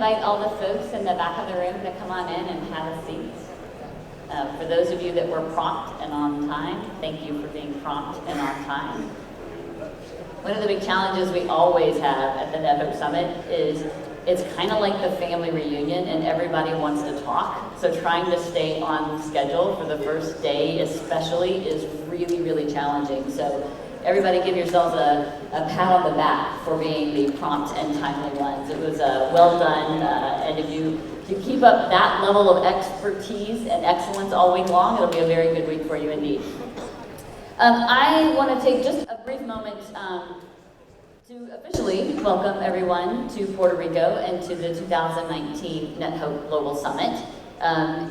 invite all the folks in the back of the room to come on in and have a seat. For those of you that were prompt and on time, thank you for being prompt and on time. One of the big challenges we always have at the NetHope Summit is it's kind of like the family reunion and everybody wants to talk. So trying to stay on schedule for the first day especially is really, really challenging. So everybody give yourselves a pat on the back for being the prompt and timely ones. It was well done, and if you keep up that level of expertise and excellence all week long, it'll be a very good week for you indeed. I want to take just a brief moment to officially welcome everyone to Puerto Rico and to the 2019 NetHope Global Summit.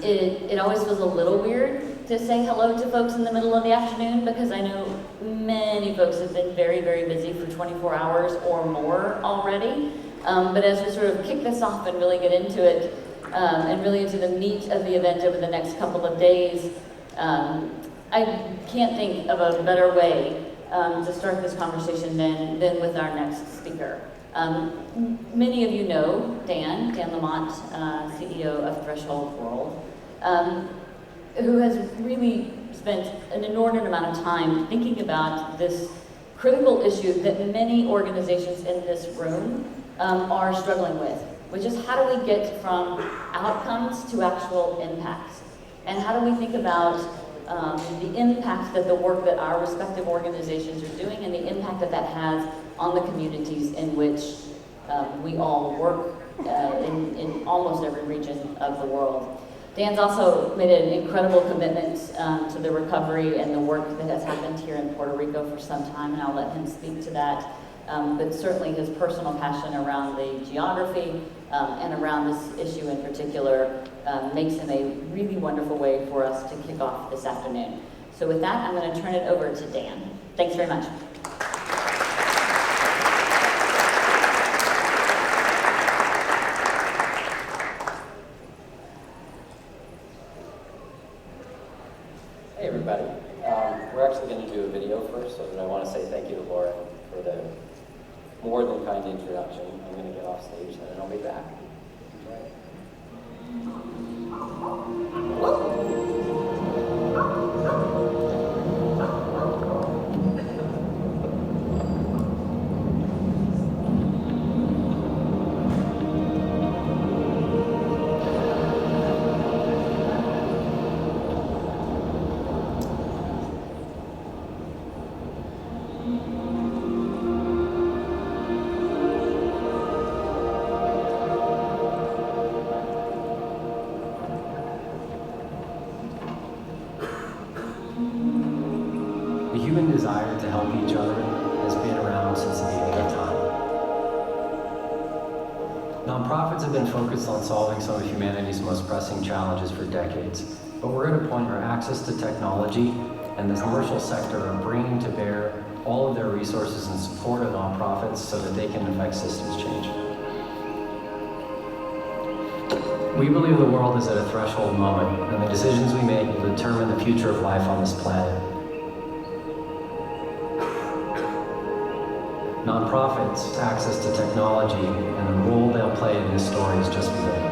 It always feels a little weird to say hello to folks in the middle of the afternoon because I know many folks have been very, very busy for 24 hours or more already. But as we sort of kick this off and really get into it, and really into the meat of the event over the next couple of days, I can't think of a better way to start this conversation than with our next speaker. Many of you know Dan Lamont, CEO of threshold.world, who has really spent an inordinate amount of time thinking about this critical issue that many organizations in this room are struggling with, which is how do we get from outcomes to actual impacts? And how do we think about the impact that the work that our respective organizations are doing and the impact that that has on the communities in which we all work in almost every region of the world. Dan's also made an incredible commitment to the recovery and the work that has happened here in Puerto Rico for some time, and I'll let him speak to that. But certainly his personal passion around the geography and around this issue in particular makes him a really wonderful way for us to kick off this afternoon. So with that, I'm going to turn it over to Dan. Thanks very much. Hey everybody. We're actually going to do a video first, so I want to say thank you to Laura for the more than kind introduction. I'm going to get off stage and then I'll be back. The human desire to help each other has been around since the beginning of time. Nonprofits have been focused on solving some of humanity's most pressing challenges for decades, but we're at a point where access to technology and the commercial sector are bringing to bear all of their resources in support of nonprofits so that they can affect systems change. We believe the world is at a threshold moment, and the decisions we make will determine the future of life on this planet. Nonprofits' access to technology and the role they'll play in this story is just beginning.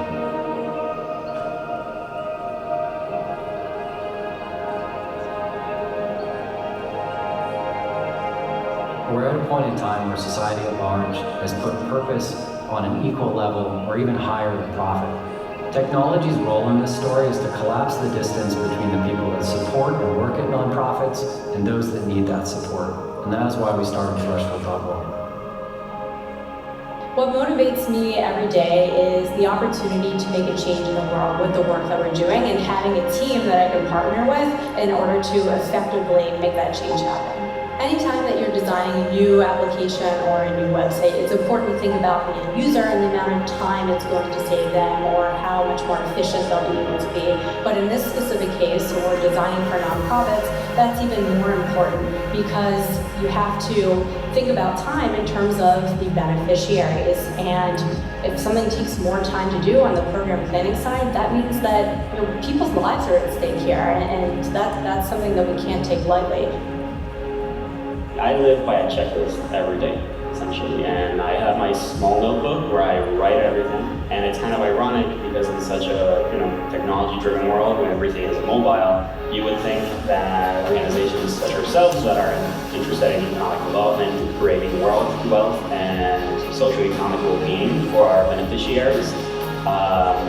We're at a point in time where society at large has put purpose on an equal level or even higher than profit. Technology's role in this story is to collapse the distance between the people that support and work at nonprofits and those that need that support. And that is why we started threshold.world. What motivates me every day is the opportunity to make a change in the world with the work that we're doing and having a team that I can partner with in order to effectively make that change happen. Anytime that you're designing a new application or a new website, it's important to think about the end user and the amount of time it's going to save them or how much more efficient they'll be able to be. But in this specific case, when we're designing for nonprofits, that's even more important because you have to think about time in terms of the beneficiaries. And if something takes more time to do on the program planning side, that means that people's lives are at stake here, and that's something that we can't take lightly. I live by a checklist every day. It's essentially. And I have my small notebook where I write everything. And it's kind of ironic because in such a technology-driven world when everything is mobile, you would think that organizations such as ourselves that are interested in economic development, creating wealth and socio-economic well-being for our beneficiaries,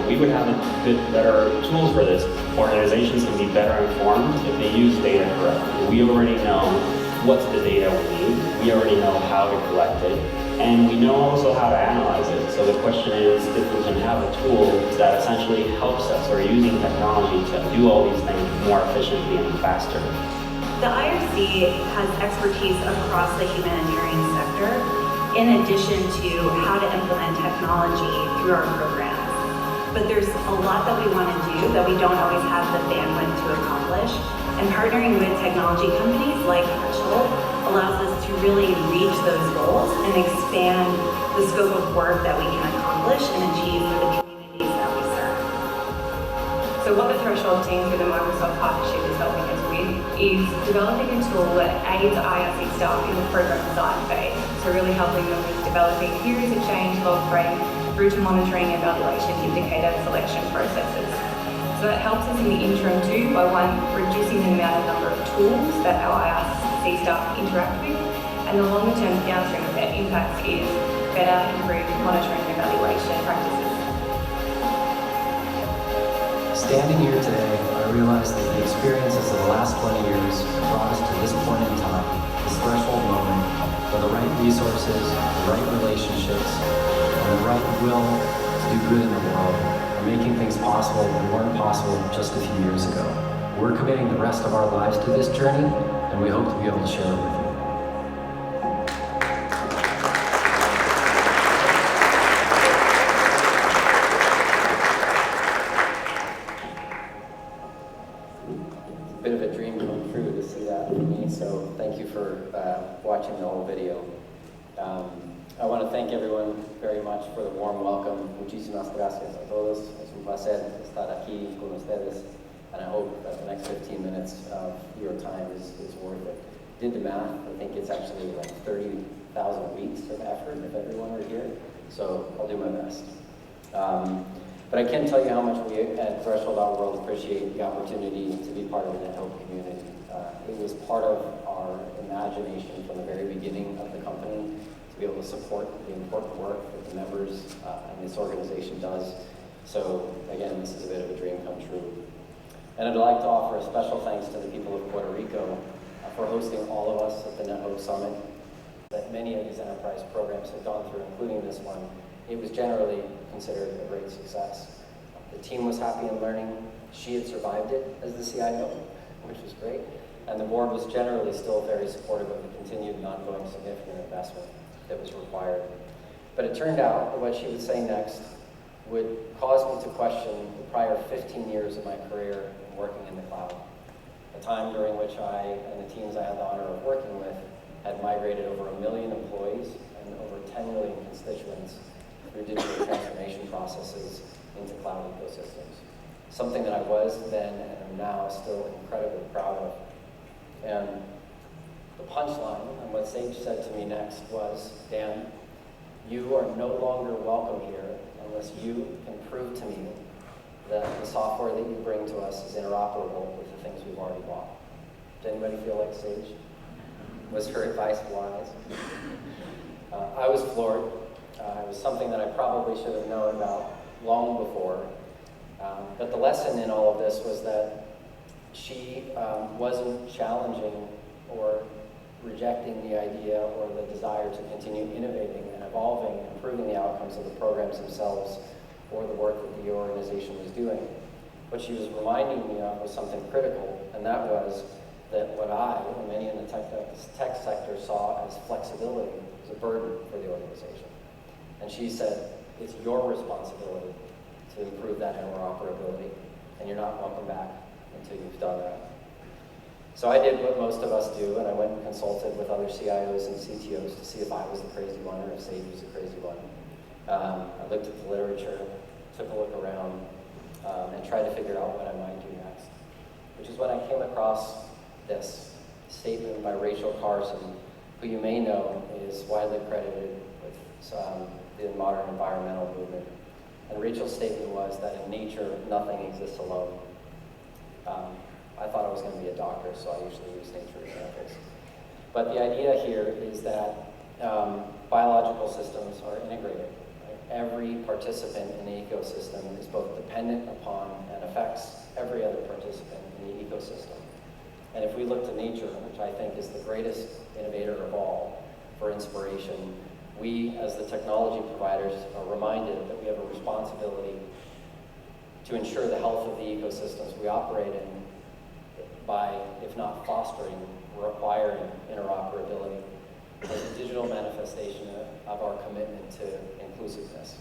we would have better tools for this. Organizations can be better informed if they use data correctly. We already know what's the data we need. We already know how to collect it. And we know also how to analyze it. So the question is if we can have a tool that essentially helps us or using technology to do all these things more efficiently and faster. The IRC has expertise across the humanitarian sector in addition to how to implement technology through our programs. But there's a lot that we want to do that we don't always have the bandwidth to accomplish. And partnering with technology companies like Threshold allows us to really reach those goals and expand the scope of work that we can accomplish and achieve for the communities that we serve. So what the Threshold team through the Microsoft partnership is helping us with is developing a tool that aids IRC staff in the program design phase. So really helping them with developing theories of change, log frame, through to monitoring, evaluation, indicator, selection processes. So that helps us in the interim too by one, reducing the amount of number of tools that our IRC staff interact with, and the longer term downstream impact is better, improved monitoring and evaluation practices. Standing here today, I realize that the experiences of the last 20 years brought us to this point in time, this threshold moment, where the right resources, the right relationships, and the right will to do good in the world are making things possible that weren't possible just a few years ago. We're committing the rest of our lives to this journey, and we hope to be able to share it with you. It's a bit of a dream come true to see that for me, so thank you for watching the whole video. I want to thank everyone very much for the warm welcome. Muchísimas gracias a todos. Es un placer estar aquí con ustedes, and I hope that the next 15 minutes of your time is worth it. Did the math, I think it's actually like 30,000 weeks of effort if everyone were here, so I'll do my best. But I can tell you how much we at threshold.world appreciate the opportunity to be part of the NetHope community. It was part of our imagination from the very beginning of the company to be able to support the important work that the members and this organization does. So again, this is a bit of a dream come true. And I'd like to offer a special thanks to the people of Puerto Rico for hosting all of us at the NetHope Summit. That many of these enterprise programs have gone through, including this one, it was generally considered a great success. The team was happy in learning. She had survived it as the CIO, which was great. And the board was generally still very supportive of the continued and ongoing significant investment that was required. But it turned out that what she would say next would cause me to question the prior 15 years of my career in working in the cloud, a time during which I and the teams I had the honor of working with had migrated over 1 million employees and over 10 million constituents through digital transformation processes into cloud ecosystems. Something that I was then and am now still incredibly proud of. And the punchline and what Sage said to me next was, Dan, you are no longer welcome here unless you can prove to me that the software that you bring to us is interoperable with the things we've already bought. Does anybody feel like Sage? Was her advice wise? I was floored. It was something that I probably should have known about long before. But the lesson in all of this was that she wasn't challenging or rejecting the idea or the desire to continue innovating and evolving and improving the outcomes of the programs themselves or the work that the organization was doing. What she was reminding me of was something critical, and that was that what I and many in the tech sector saw as flexibility was a burden for the organization. And she said, it's your responsibility to improve that interoperability, and you're not welcome back until you've done that. So I did what most of us do, and I went and consulted with other CIOs and CTOs to see if I was the crazy one or if Sage was the crazy one. I looked at the literature, took a look around, and tried to figure out what I might do next, which is when I came across this statement by Rachel Carson, who who you may know is widely credited with the modern environmental movement. And Rachel's statement was that in nature, nothing exists alone. I thought I was going to be a doctor, so I usually use nature examples. But the idea here is that biological systems are integrated. Right? Every participant in the ecosystem is both dependent upon and affects every other participant in the ecosystem. And if we look to nature, which I think is the greatest innovator of all for inspiration, we as the technology providers are reminded that we have a responsibility to ensure the health of the ecosystems we operate in by, if not fostering, requiring interoperability as a digital manifestation of our commitment to inclusiveness.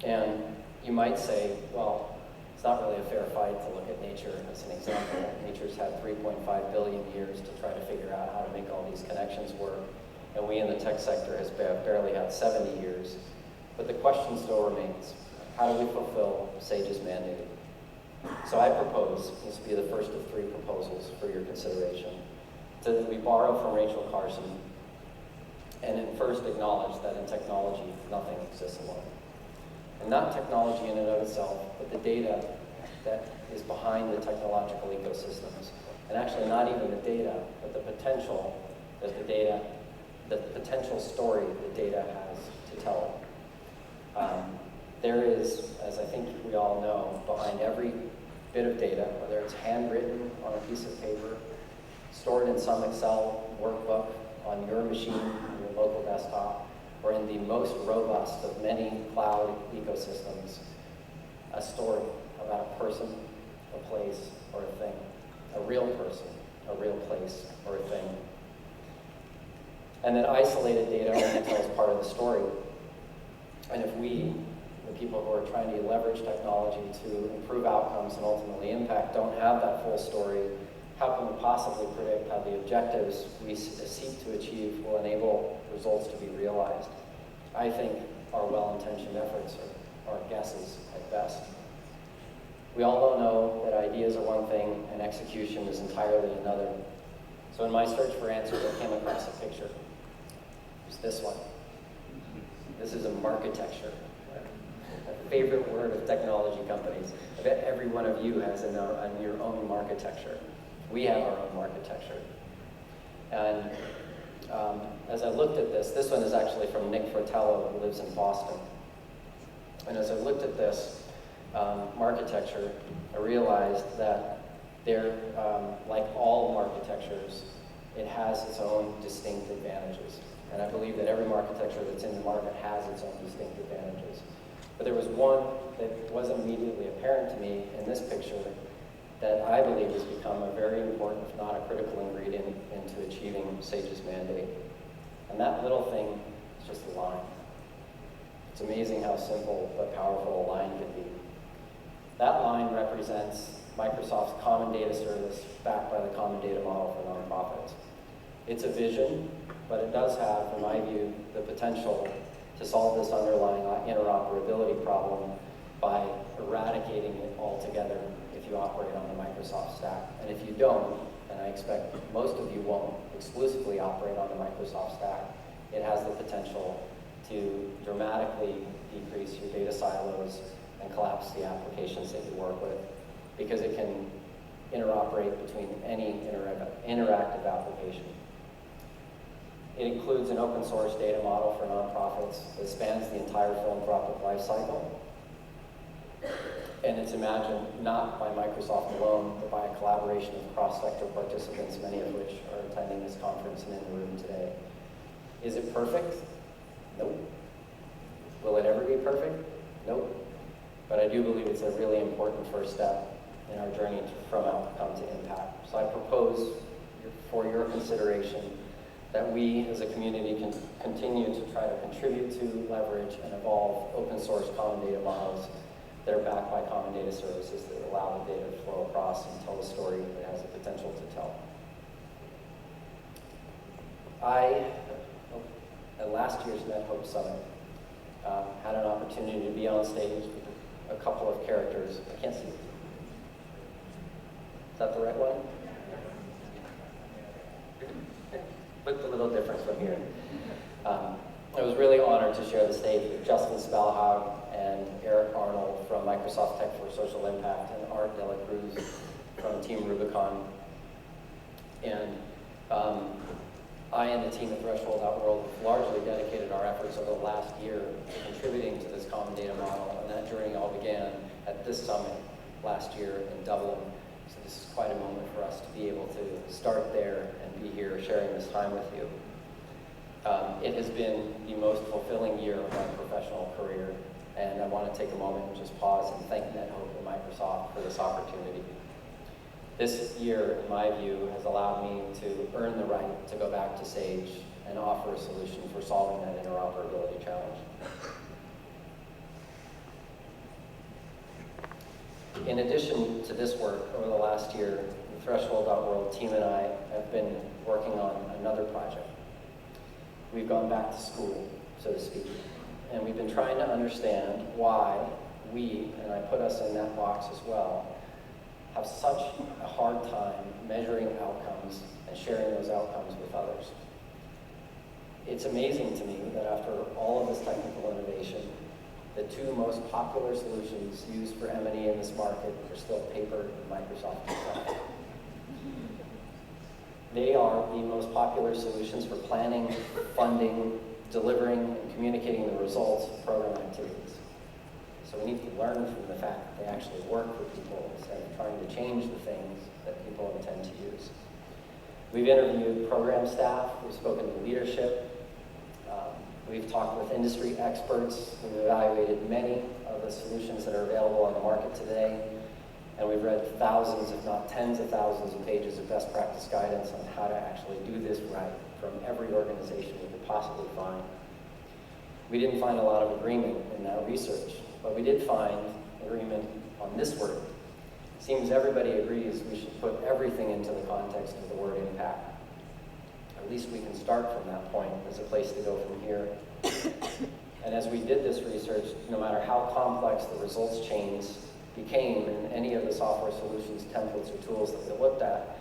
And you might say, well, it's not really a fair fight to look at nature as an example. Nature's had 3.5 billion years to try to figure out how to make all these connections work. And we in the tech sector has barely had 70 years. But the question still remains, how do we fulfill SAGE's mandate? So I propose, this will be the first of 3 proposals for your consideration, that we borrow from Rachel Carson and then first acknowledge that in technology, nothing exists alone. And not technology in and of itself, but the data that is behind the technological ecosystems. And actually not even the data, but the potential that the potential story that data has to tell. There is, as I think we all know, behind every bit of data, whether it's handwritten on a piece of paper, stored in some Excel workbook on your machine, on your local desktop, or in the most robust of many cloud ecosystems, a story about a person, a place, or a thing. A real person, a real place, or a thing. And then isolated data only tells part of the story. And if we, the people who are trying to leverage technology to improve outcomes and ultimately impact, don't have that full story, how can we possibly predict how the objectives we seek to achieve will enable results to be realized? I think our well-intentioned efforts are guesses at best. We all know that ideas are one thing and execution is entirely another. So in my search for answers, I came across a picture. It's this one. This is a marketecture. A favorite word of technology companies. I bet every one of you has on your own marketecture. We have our own architecture. And as I looked at this one is actually from Nick Fratello, who lives in Boston. And as I looked at this architecture, I realized that there, like all architectures, it has its own distinct advantages. And I believe that every architecture that's in the market has its own distinct advantages. But there was one that wasn't immediately apparent to me in this picture that I believe has become a very important, if not a critical ingredient into achieving SAGE's mandate. And that little thing is just a line. It's amazing how simple but powerful a line can be. That line represents Microsoft's Common Data Service backed by the Common Data Model for nonprofits. It's a vision, but it does have, in my view, the potential to solve this underlying interoperability problem by eradicating it altogether if you operate on the Microsoft stack. And if you don't, and I expect most of you won't exclusively operate on the Microsoft stack, it has the potential to dramatically decrease your data silos and collapse the applications that you work with, because it can interoperate between any interactive application. It includes an open source data model for nonprofits that spans the entire philanthropic life cycle. And it's imagined not by Microsoft alone, but by a collaboration of cross-sector participants, many of which are attending this conference and in the room today. Is it perfect? Nope. Will it ever be perfect? Nope. But I do believe it's a really important first step in our journey from outcome to impact. So I propose for your consideration that we as a community can continue to try to contribute to, leverage, and evolve open source common data models that are backed by common data services that allow the data to flow across and tell a story that has the potential to tell. At last year's NetHope Summit, had an opportunity to be on stage with a couple of characters. I can't see. Is that the right one? looked a little different from here. I was really honored to share the stage with Justin Spellhog and Eric Arnold from Microsoft Tech for Social Impact and Art Dela Cruz from Team Rubicon. And I and the team at threshold.world have largely dedicated our efforts over the last year to contributing to this common data model, and that journey all began at this summit last year in Dublin. So this is quite a moment for us to be able to start there and be here sharing this time with you. It has been the most fulfilling year of my professional career, and I want to take a moment and just pause and thank NetHope and Microsoft for this opportunity. This year, in my view, has allowed me to earn the right to go back to Sage and offer a solution for solving that interoperability challenge. In addition to this work, over the last year, the threshold.world team and I have been working on another project. We've gone back to school, so to speak, and we've been trying to understand why we, and I put us in that box as well, have such a hard time measuring outcomes and sharing those outcomes with others. It's amazing to me that after all of this technical innovation, the two most popular solutions used for M&E in this market are still paper and Microsoft Excel. They are the most popular solutions for planning, funding, delivering, and communicating the results of program activities. So we need to learn from the fact that they actually work for people instead of trying to change the things that people intend to use. We've interviewed program staff, we've spoken to leadership, we've talked with industry experts, we've evaluated many of the solutions that are available on the market today, and we've read thousands, if not tens of thousands of pages of best practice guidance on how to actually do this right from every organization we could possibly find. We didn't find a lot of agreement in that research, but we did find agreement on this word. It seems everybody agrees we should put everything into the context of the word impact. At least we can start from that point as a place to go from here. And as we did this research, no matter how complex the results chains became in any of the software solutions, templates, or tools that we looked at,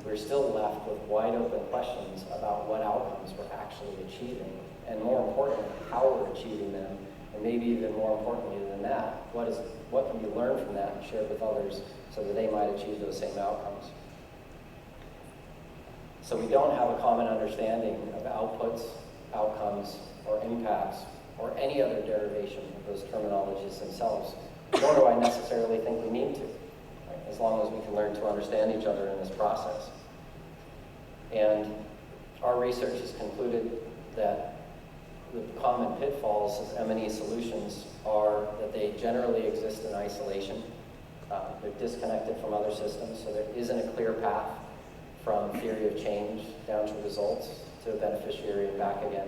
we're still left with wide open questions about what outcomes we're actually achieving, and more importantly, how we're achieving them, and maybe even more importantly than that, what can we learn from that and share with others so that they might achieve those same outcomes. So we don't have a common understanding of outputs, outcomes, or impacts, or any other derivation of those terminologies themselves, nor do I necessarily think we need to, right? As long as we can learn to understand each other in this process. And our research has concluded that the common pitfalls of M&E solutions are that they generally exist in isolation. They're disconnected from other systems, so there isn't a clear path from theory of change down to results to a beneficiary and back again.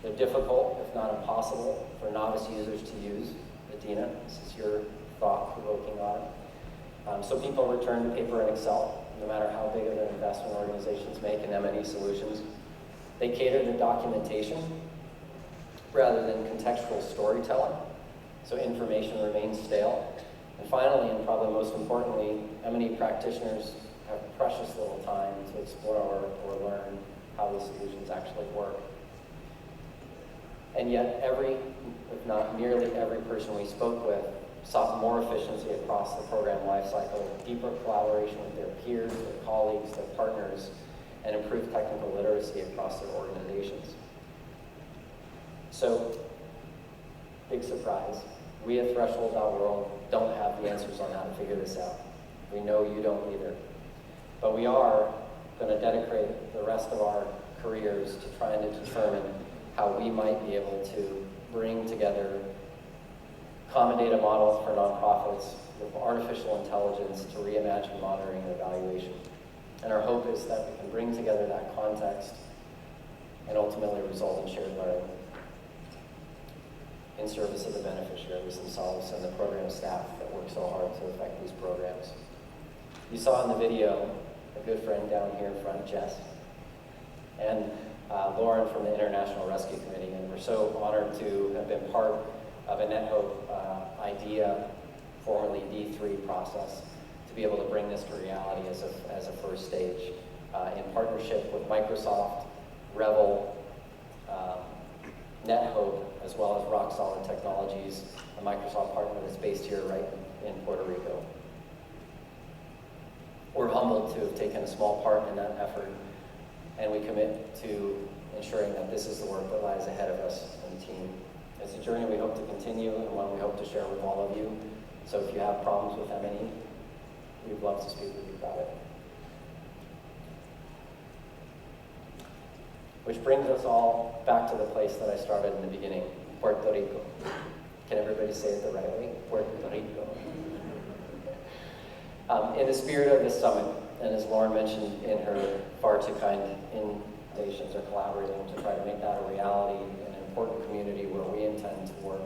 They're difficult, if not impossible, for novice users to use. Adina, this is your thought-provoking on it. So people return to paper and Excel, no matter how big of an investment organizations make in M&E solutions. They cater to documentation rather than contextual storytelling, so information remains stale. And finally, and probably most importantly, M&E practitioners have precious little time to explore or learn how the solutions actually work. And yet every, if not nearly every person we spoke with sought more efficiency across the program lifecycle, deeper collaboration with their peers, their colleagues, their partners, and improved technical literacy across their organizations. So, big surprise, we at threshold.world don't have the answers on how to figure this out. We know you don't either. But we are going to dedicate the rest of our careers to trying to determine how we might be able to bring together common data models for nonprofits with artificial intelligence to reimagine monitoring and evaluation. And our hope is that we can bring together that context and ultimately result in shared learning in service of the beneficiaries themselves and the program staff that work so hard to affect these programs. You saw in the video a good friend down here in front, Jess, and Lauren from the International Rescue Committee, and we're so honored to have been part of a NetHope IDEA, formerly D3 process, to be able to bring this to reality as a first stage in partnership with Microsoft, Revel, NetHope, as well as Rock Solid Technologies, a Microsoft partner that's based here right in Puerto Rico. We're humbled to have taken a small part in that effort, and we commit to ensuring that this is the work that lies ahead of us and the team. It's a journey we hope to continue and one we hope to share with all of you. So if you have problems with M&E, we'd love to speak with you about it. Which brings us all back to the place that I started in the beginning, Puerto Rico. Can everybody say it the right way? Puerto Rico. In the spirit of this summit, and as Lauren mentioned in her far too kind invitations, are collaborating to try to make that a reality in an important community where we intend to work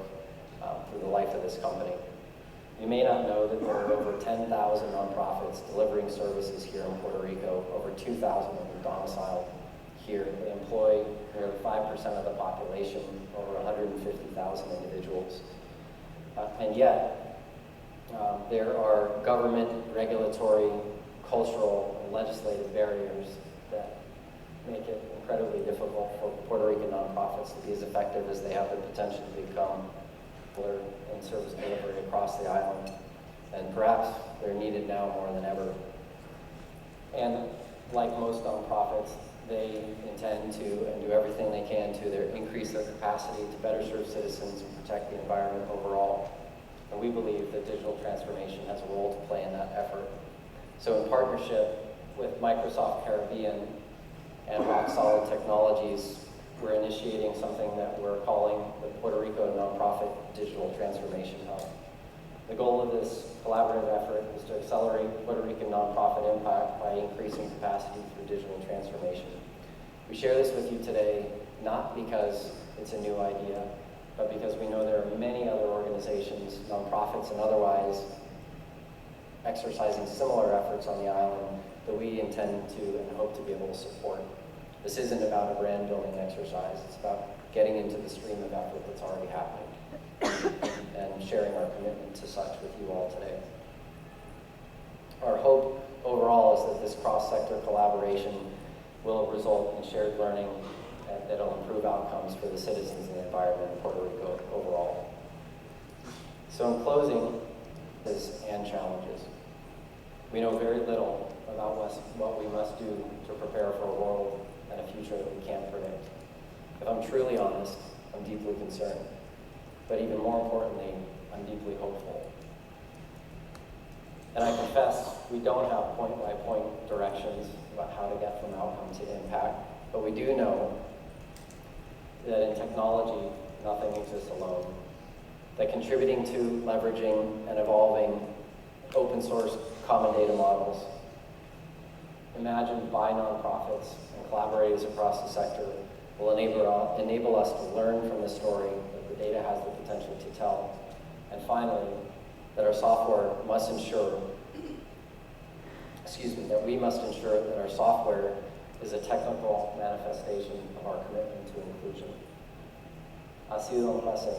through the life of this company. You may not know that there are over 10,000 nonprofits delivering services here in Puerto Rico, over 2,000 of them domiciled here. They employ nearly 5% of the population, over 150,000 individuals. And yet, there are government, regulatory, cultural, and legislative barriers that make it incredibly difficult for Puerto Rican nonprofits to be as effective as they have the potential to become in service delivery across the island. And perhaps they're needed now more than ever. And like most nonprofits, they intend to and do everything they can to increase their capacity to better serve citizens and protect the environment overall. And we believe that digital transformation has a role to play in that effort. So in partnership with Microsoft Caribbean and Rock Solid Technologies, we're initiating something that we're calling the Puerto Rico Nonprofit Digital Transformation Hub. The goal of this collaborative effort is to accelerate Puerto Rican nonprofit impact by increasing capacity through digital transformation. We share this with you today, not because it's a new idea, but because we know there are many other organizations, nonprofits and otherwise, exercising similar efforts on the island that we intend to and hope to be able to support. This isn't about a brand building exercise, it's about getting into the stream of effort that's already happening and sharing our commitment to such with you all today. Our hope overall is that this cross-sector collaboration will result in shared learning that'll improve outcomes for the citizens and the environment in Puerto Rico overall. So in closing, and challenges. We know very little about what we must do to prepare for a world and a future that we can't predict. If I'm truly honest, I'm deeply concerned. But even more importantly, I'm deeply hopeful. And I confess, we don't have point-by-point directions about how to get from outcome to impact, but we do know that in technology, nothing exists alone. That contributing to, leveraging, and evolving open source common data models imagined by nonprofits and collaborators across the sector will enable us to learn from the story that the data has the potential to tell. And finally, that our software must ensure, that we must ensure that our software is a technical manifestation of our commitment to inclusion. Ha sido un placer.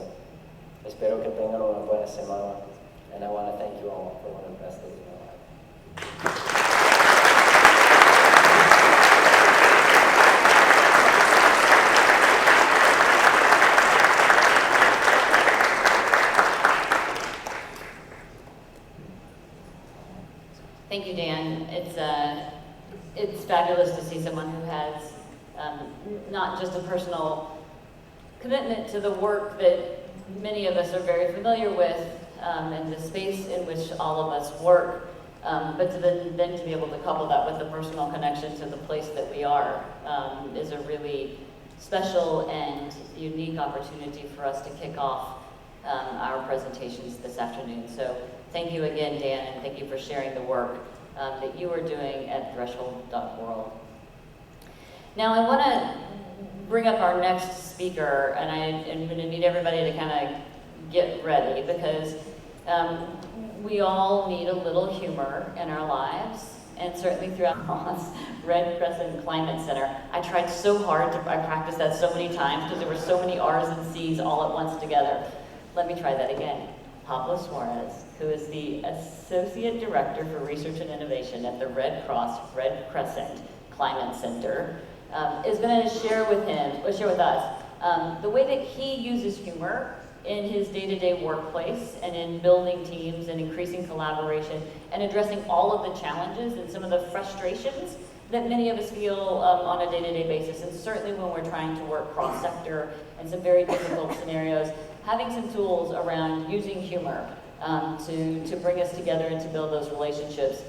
Espero que tengan una buena semana, and I want to thank you all for one of the best days of my life. Thank you, Dan. It's fabulous to see someone who has not just a personal commitment to the work that many of us are very familiar with and the space in which all of us work, but then to be able to couple that with the personal connection to the place that we are is a really special and unique opportunity for us to kick off our presentations this afternoon. So thank you again, Dan, and thank you for sharing the work that you are doing at threshold.world. Now I want to bring up our next speaker, and I'm going to need everybody to kind of get ready because we all need a little humor in our lives, and certainly throughout Ross Red Crescent Climate Center. I tried so hard I practiced that so many times because there were so many R's and C's all at once together. Let me try that again. Pablo Suarez, who is the Associate Director for Research and Innovation at the Red Cross Red Crescent Climate Center, is going to share with us the way that he uses humor in his day-to-day workplace and in building teams and increasing collaboration and addressing all of the challenges and some of the frustrations that many of us feel on a day-to-day basis, and certainly when we're trying to work cross-sector in some very difficult scenarios, having some tools around using humor to bring us together and to build those relationships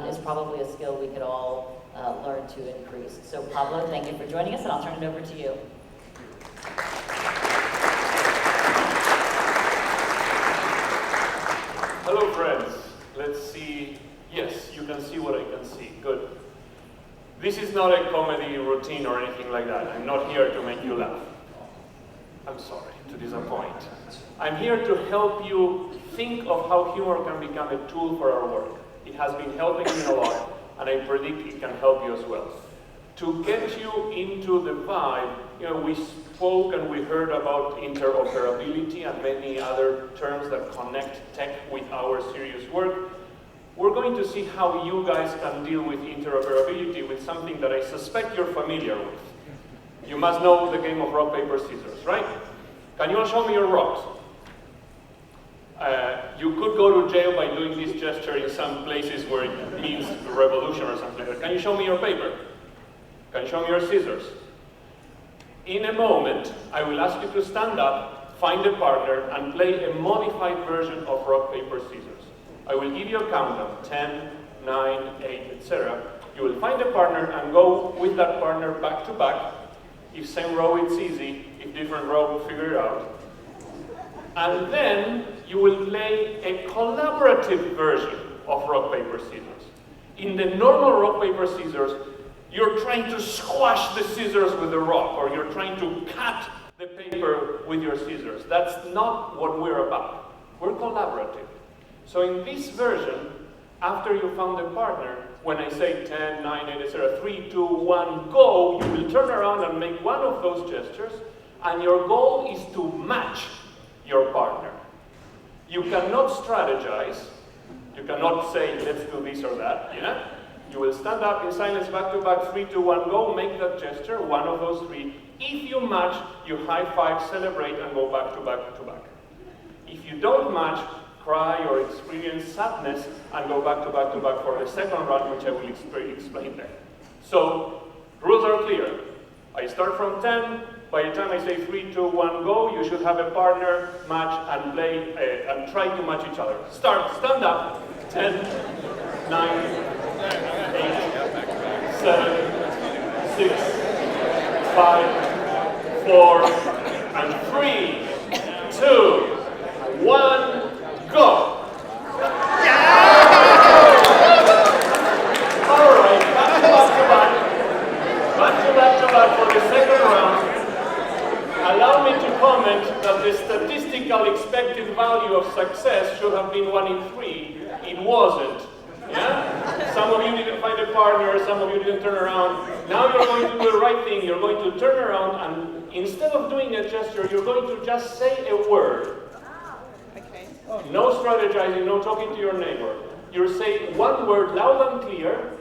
is probably a skill we could all learn to increase. So Pablo, thank you for joining us, and I'll turn it over to you. Hello friends, let's see. Yes, you can see what I can see, good. This is not a comedy routine or anything like that. I'm not here to make you laugh. I'm sorry to disappoint. I'm here to help you think of how humor can become a tool for our work. It has been helping me a lot, and I predict it can help you as well. To get you into the vibe, we spoke and we heard about interoperability and many other terms that connect tech with our serious work. We're going to see how you guys can deal with interoperability with something that I suspect you're familiar with. You must know the game of rock, paper, scissors, right? Can you all show me your rocks? You could go to jail by doing this gesture in some places where it means revolution or something like that. Can you show me your paper? Can you show me your scissors? In a moment, I will ask you to stand up, find a partner, and play a modified version of rock, paper, scissors. I will give you a countdown, 10, 9, 8, etc. You will find a partner and go with that partner back to back. If same row, it's easy. If different row, we'll figure it out. And then you will play a collaborative version of rock, paper, scissors. In the normal rock, paper, scissors, you're trying to squash the scissors with the rock, or you're trying to cut the paper with your scissors. That's not what we're about. We're collaborative. So in this version, after you found a partner, when I say 10, 9, 8, etc., 3, 2, 1, go, you will turn around and make one of those gestures, and your goal is to match your partner. You cannot strategize. You cannot say, let's do this or that, yeah? You will stand up in silence, back to back, 3, 2, 1, go, make that gesture, one of those three. If you match, you high five, celebrate, and go back to back to back. If you don't match, cry or experience sadness and go back to back to back for the second round, which I will explain there. So, rules are clear. I start from 10. By the time I say 3, 2, 1, go, you should have a partner, match, and play, and try to match each other. Stand up. 10, 9, 8, 7, 6, 5, 4, and 3, 2, 1, go! Alright, back to back for the second round. Allow me to comment that the statistical expected value of success should have been 1 in 3. It wasn't. Yeah? Some of you didn't find a partner, some of you didn't turn around. Now you're going to do the right thing. You're going to turn around and instead of doing a gesture, you're going to just say a word. No strategizing, no talking to your neighbor. You say one word loud and clear.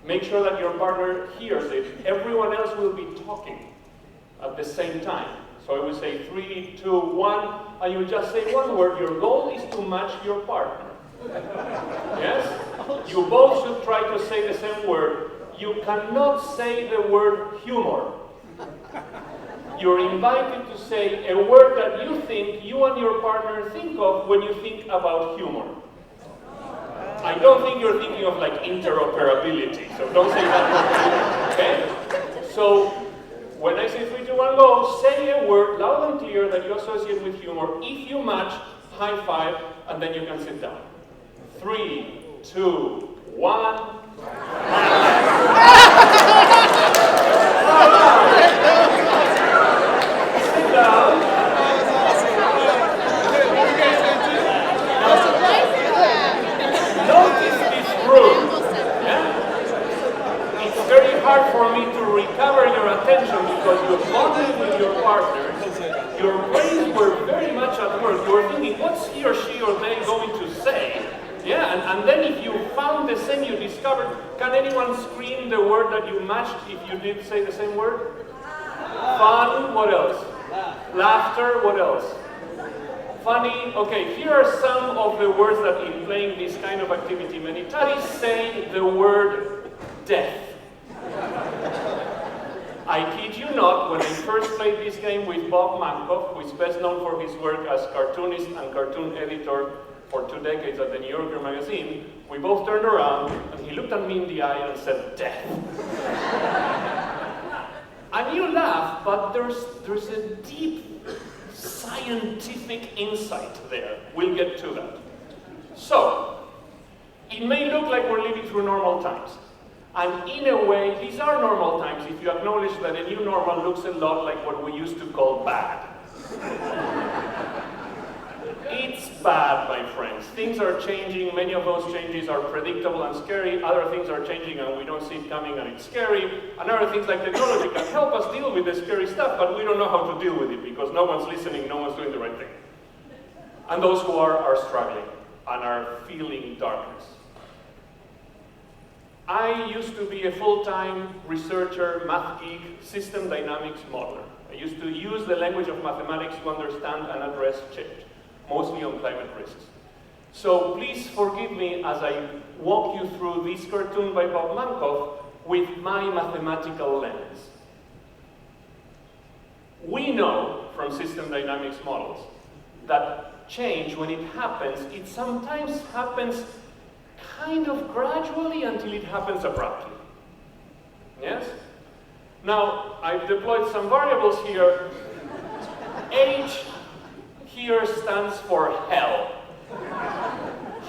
Make sure that your partner hears it. Everyone else will be talking at the same time. So I will say 3, 2, 1, and you just say one word. Your goal is to match your partner. Yes? You both should try to say the same word. You cannot say the word humor. You're invited to say a word that you think you and your partner think of when you think about humor. I don't think you're thinking of like interoperability, so don't say that. Okay? So when I say 3, 2, 1, go, say a word loud and clear that you associate with humor. If you match, high five, and then you can sit down. 3, 2, 1. Sit down. Notice this room. Yeah? It's very hard for me to recover your attention because you're bonding with your partners. Your brains were very much at work. You were thinking, what's he or she or they going to say? Yeah, and then if you found the same you discovered, can anyone scream the word that you matched if you did say the same word? Fun, what else? Laughter, what else? Funny, okay, here are some of the words that in playing this kind of activity, many say the word death. I kid you not, when I first played this game with Bob Mankoff, who is best known for his work as cartoonist and cartoon editor for 2 decades at the New Yorker magazine, we both turned around and he looked at me in the eye and said, death. And you laugh, but there's a deep scientific insight there. We'll get to that. So, it may look like we're living through normal times. And in a way, these are normal times if you acknowledge that a new normal looks a lot like what we used to call bad. It's bad, my friends. Things are changing. Many of those changes are predictable and scary. Other things are changing and we don't see it coming and it's scary. And other things like technology can help us deal with the scary stuff, but we don't know how to deal with it because no one's listening, no one's doing the right thing. And those who are struggling and are feeling darkness. I used to be a full-time researcher, math geek, system dynamics modeler. I used to use the language of mathematics to understand and address change, mostly on climate risks. So please forgive me as I walk you through this cartoon by Bob Mankoff with my mathematical lens. We know from system dynamics models that change, when it sometimes happens kind of gradually until it happens abruptly. Yes? Now, I've deployed some variables here. H here stands for hell.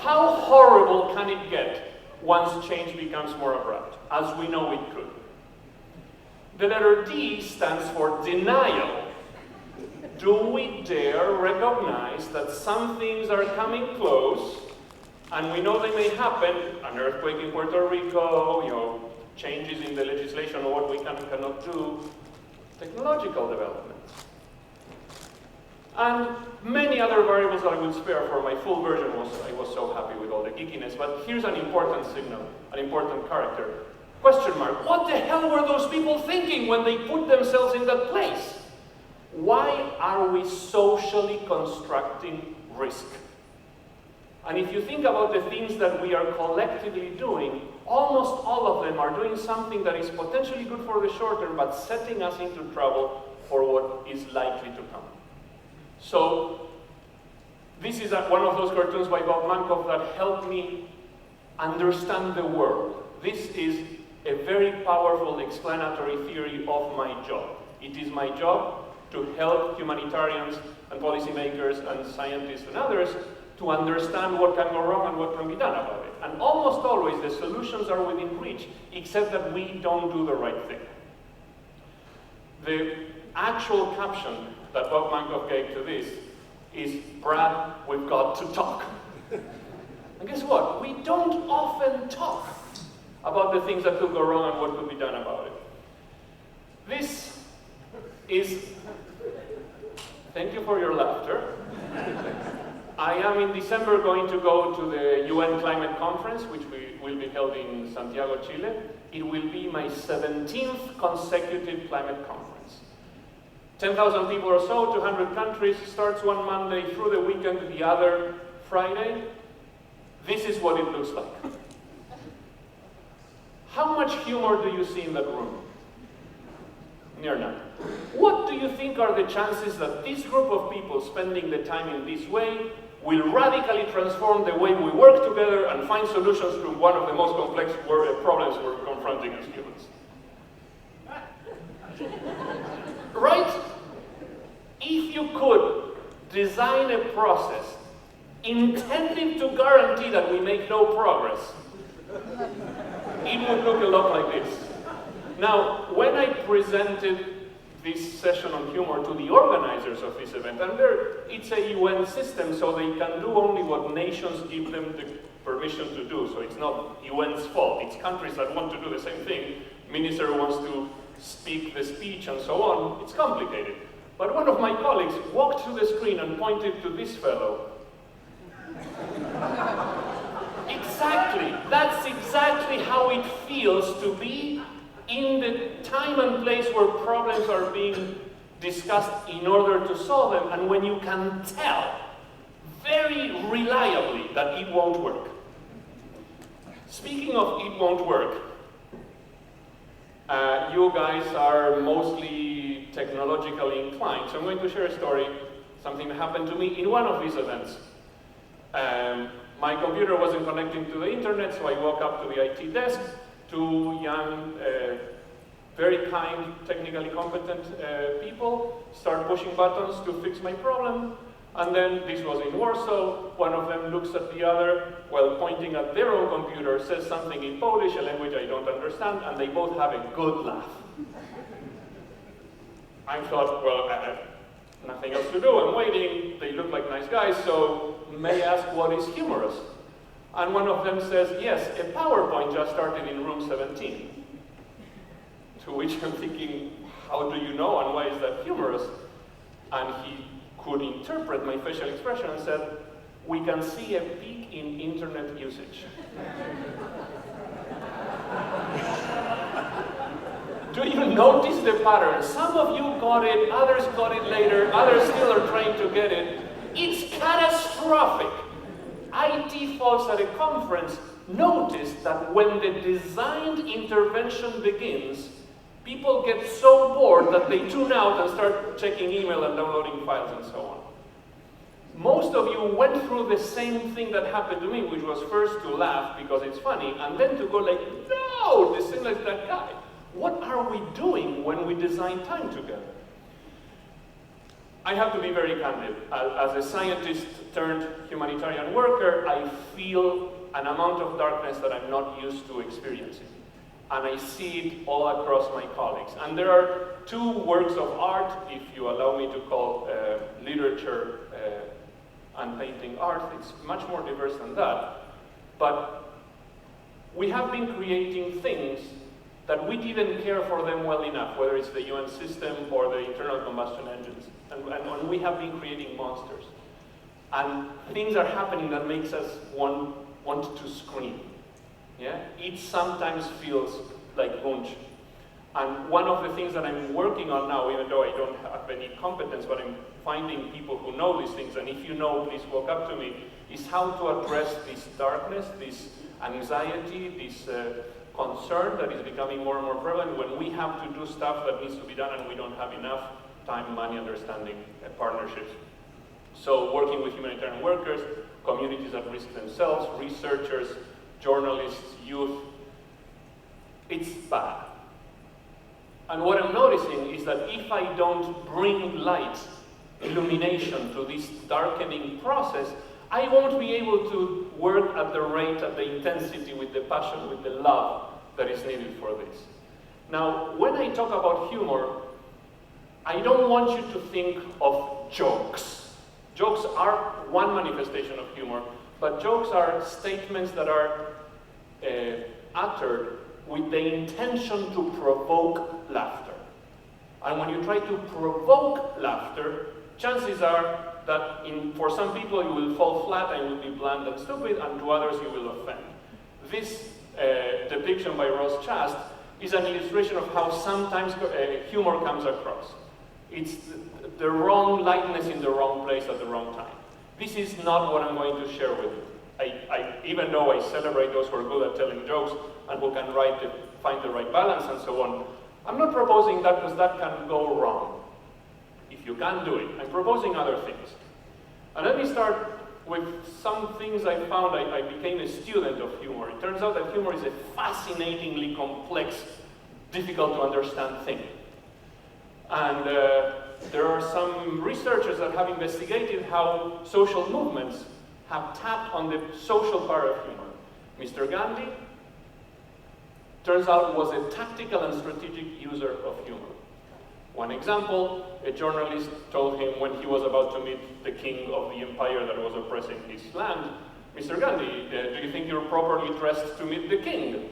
How horrible can it get once change becomes more abrupt, as we know it could? The letter D stands for denial. Do we dare recognize that some things are coming close, and we know they may happen, an earthquake in Puerto Rico, changes in the legislation of what we can and cannot do, technological developments. And many other variables that I will spare for my full version. I was so happy with all the geekiness, but here's an important signal, an important character. Question mark, what the hell were those people thinking when they put themselves in that place? Why are we socially constructing risk? And if you think about the things that we are collectively doing, almost all of them are doing something that is potentially good for the short term, but setting us into trouble for what is likely to come. So, this is one of those cartoons by Bob Mankoff that helped me understand the world. This is a very powerful explanatory theory of my job. It is my job to help humanitarians and policymakers and scientists and others to understand what can go wrong and what can be done about it. And almost always the solutions are within reach, except that we don't do the right thing. The actual caption that Bob Mankoff gave to this is, Brad, we've got to talk. And guess what? We don't often talk about the things that could go wrong and what could be done about it. This is, thank you for your laughter. I am in December going to go to the UN Climate Conference, which will be held in Santiago, Chile. It will be my 17th consecutive climate conference. 10,000 people or so, 200 countries, starts one Monday through the weekend, the other Friday. This is what it looks like. How much humor do you see in that room? Near none. What do you think are the chances that this group of people spending the time in this way will radically transform the way we work together and find solutions to one of the most complex problems we're confronting as humans? Right? If you could design a process intended to guarantee that we make no progress, it would look a lot like this. Now, when I presented this session on humor to the organizers of this event, and it's a UN system, so they can do only what nations give them the permission to do, so it's not UN's fault, it's countries that want to do the same thing. Minister wants to speak the speech and so on, it's complicated. But one of my colleagues walked to the screen and pointed to this fellow. That's exactly how it feels to be in the time and place where problems are being discussed in order to solve them, and when you can tell very reliably that it won't work. Speaking of it won't work, you guys are mostly technologically inclined, so I'm going to share a story, something that happened to me in one of these events. My computer wasn't connecting to the internet, so I walk up to the IT desk. Two young, very kind, technically competent people start pushing buttons to fix my problem. And then, this was in Warsaw, one of them looks at the other while pointing at their own computer, says something in Polish, a language I don't understand, and they both have a good laugh. I thought, well, I have nothing else to do, I'm waiting, they look like nice guys, so may I ask what is humorous? And one of them says, yes, a PowerPoint just started in room 17. To which I'm thinking, how do you know and why is that humorous? And he could interpret my facial expression and said, we can see a peak in internet usage. Do you notice the pattern? Some of you got it, others got it later, others still are trying to get it. It's catastrophic. IT folks at a conference noticed that when the designed intervention begins, people get so bored that they tune out and start checking email and downloading files and so on. Most of you went through the same thing that happened to me, which was first to laugh because it's funny, and then to go like, no, this thing like that guy. What are we doing when we design time together? I have to be very candid. As a scientist turned humanitarian worker, I feel an amount of darkness that I'm not used to experiencing. And I see it all across my colleagues. And there are two works of art, if you allow me to call literature and painting art. It's much more diverse than that. But we have been creating things that we didn't care for them well enough, whether it's the UN system or the internal combustion engines. And we have been creating monsters. And things are happening that makes us want to scream. Yeah? It sometimes feels like Wunsch. And one of the things that I'm working on now, even though I don't have any competence, but I'm finding people who know these things, and if you know, please walk up to me, is how to address this darkness, this anxiety, this concern that is becoming more and more prevalent when we have to do stuff that needs to be done and we don't have enough time, money, understanding, partnerships. So working with humanitarian workers, communities at risk themselves, researchers, journalists, youth, it's bad. And what I'm noticing is that if I don't bring light, illumination to this darkening process, I won't be able to work at the rate, at the intensity, with the passion, with the love that is needed for this. Now, when I talk about humor, I don't want you to think of jokes. Jokes are one manifestation of humor, but jokes are statements that are uttered with the intention to provoke laughter. And when you try to provoke laughter, chances are that for some people you will fall flat and you will be bland and stupid, and to others you will offend. This depiction by Ross Chast is an illustration of how sometimes humor comes across. It's the wrong lightness in the wrong place at the wrong time. This is not what I'm going to share with you. Even though I celebrate those who are good at telling jokes and who can find the right balance and so on, I'm not proposing that because that can go wrong. If you can do it, I'm proposing other things. And let me start with some things I found. I became a student of humor. It turns out that humor is a fascinatingly complex, difficult to understand thing. And there are some researchers that have investigated how social movements have tapped on the social part of humor. Mr. Gandhi, turns out, was a tactical and strategic user of humor. One example, a journalist told him when he was about to meet the king of the empire that was oppressing his land, Mr. Gandhi, do you think you're properly dressed to meet the king?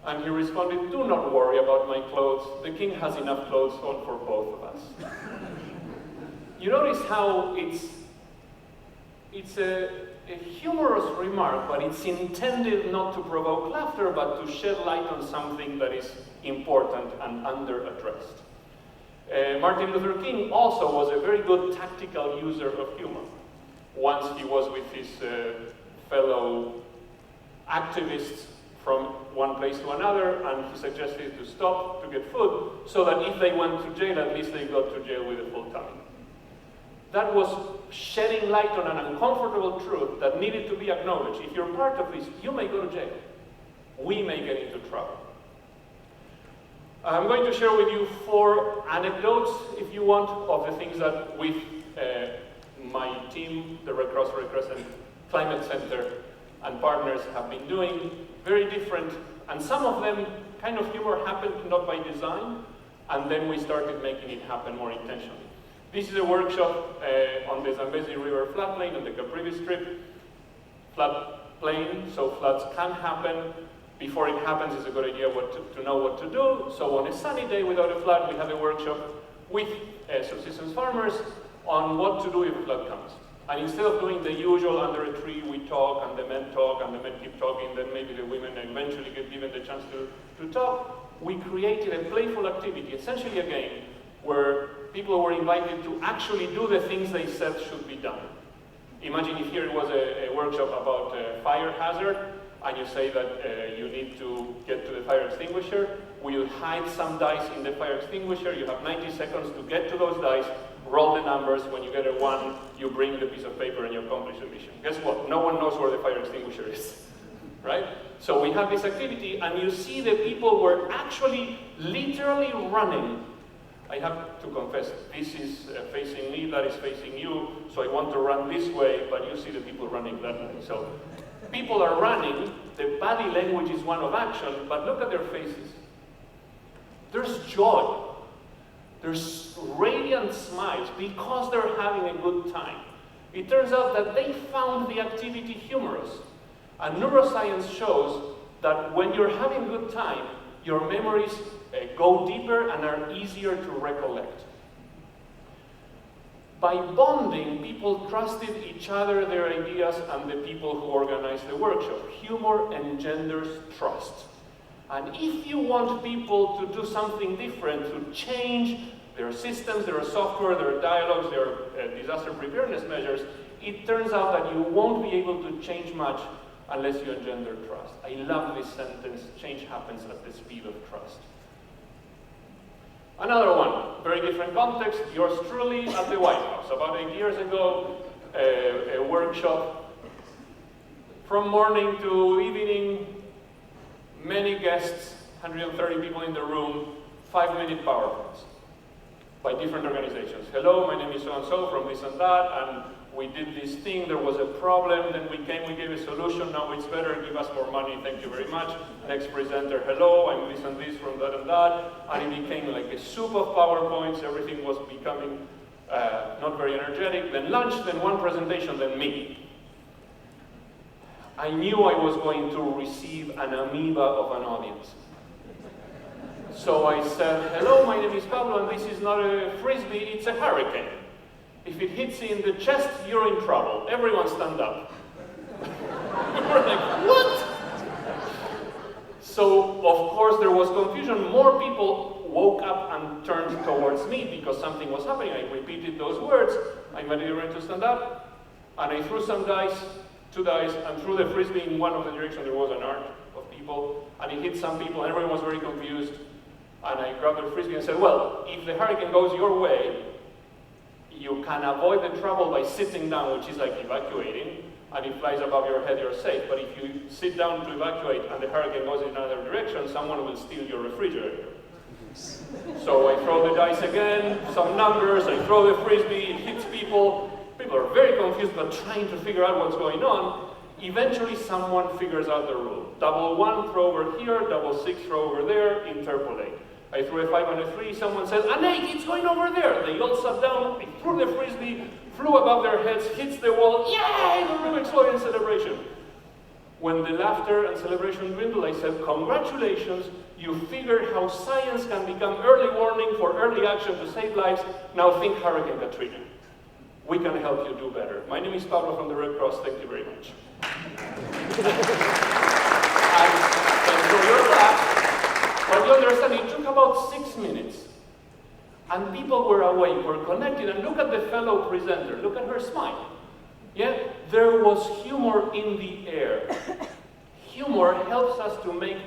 And he responded, do not worry about my clothes. The king has enough clothes on for both of us. You notice how it's a humorous remark, but it's intended not to provoke laughter, but to shed light on something that is important and under-addressed. Martin Luther King also was a very good tactical user of humor. Once he was with his fellow activists from one place to another, and he suggested to stop to get food, so that if they went to jail, at least they got to jail with a full tummy. That was shedding light on an uncomfortable truth that needed to be acknowledged. If you're part of this, you may go to jail. We may get into trouble. I'm going to share with you 4 anecdotes, if you want, of the things that with my team, the Red Cross Red Crescent Climate Center, and partners have been doing. Very different, and some of them kind of humor happened not by design, and then we started making it happen more intentionally. This is a workshop on the Zambezi River floodplain on the Caprivi Strip. Floodplain, so floods can happen. Before it happens, it's a good idea to know what to do. So on a sunny day without a flood, we have a workshop with subsistence farmers on what to do if a flood comes. And instead of doing the usual under a tree, we talk, and the men keep talking, then maybe the women eventually get given the chance to talk, we created a playful activity, essentially a game, where people were invited to actually do the things they said should be done. Imagine if here was a workshop about fire hazard, and you say that you need to get to the fire extinguisher. We'll hide some dice in the fire extinguisher. You have 90 seconds to get to those dice, roll the numbers. When you get a 1, you bring the piece of paper and you accomplish the mission. Guess what? No one knows where the fire extinguisher is, right? So we have this activity, and you see the people were actually literally running. I have to confess, this is facing me, that is facing you, so I want to run this way, but you see the people running that way. So people are running, the body language is one of action, but look at their faces. There's joy. There's radiant smiles because they're having a good time. It turns out that they found the activity humorous. And neuroscience shows that when you're having a good time, your memories go deeper and are easier to recollect. By bonding, people trusted each other, their ideas, and the people who organized the workshop. Humor engenders trust. And if you want people to do something different, to change their systems, their software, their dialogues, their disaster preparedness measures, it turns out that you won't be able to change much unless you engender trust. I love this sentence, change happens at the speed of trust. Another one, very different context, yours truly at the White House. About 8 years ago, a workshop from morning to evening, many guests, 130 people in the room, 5-minute PowerPoints by different organizations. Hello, my name is so-and-so from this and that, and we did this thing, there was a problem, then we came, we gave a solution, now it's better, give us more money, thank you very much. Next presenter, hello, I'm this and this from that and that, and it became like a soup of PowerPoints, everything was becoming not very energetic, then lunch, then one presentation, then me. I knew I was going to receive an amoeba of an audience. So I said, hello, my name is Pablo, and this is not a frisbee, it's a hurricane. If it hits you in the chest, you're in trouble. Everyone stand up. We're like, what? So, of course, there was confusion. More people woke up and turned towards me because something was happening. I repeated those words. I invited everyone to stand up, and I threw some dice, 2 dice, and threw the frisbee in one of the directions. There was an arc of people, and it hit some people, and everyone was very confused. And I grabbed the frisbee and said, well, if the hurricane goes your way, you can avoid the trouble by sitting down, which is like evacuating, and it flies above your head, you're safe. But if you sit down to evacuate and the hurricane goes in another direction, someone will steal your refrigerator. So I throw the dice again, some numbers, I throw the frisbee, it hits people. People are very confused but trying to figure out what's going on. Eventually someone figures out the rule. Double 1, throw over here, double 6, throw over there, interpolate. I threw a 5 and a 3, someone says, an 8, it's going over there. They all sat down, I threw the frisbee, flew above their heads, hits the wall, yay, the room exploded in celebration. When the laughter and celebration dwindled, I said, congratulations, you figured how science can become early warning for early action to save lives, now think Hurricane Katrina. we can help you do better. My name is Pablo from the Red Cross. Thank you very much. And for your class, but you understand, it took about 6 minutes. And people were awake, were connected, and look at the fellow presenter, look at her smile. Yeah, there was humor in the air. Humor helps us to make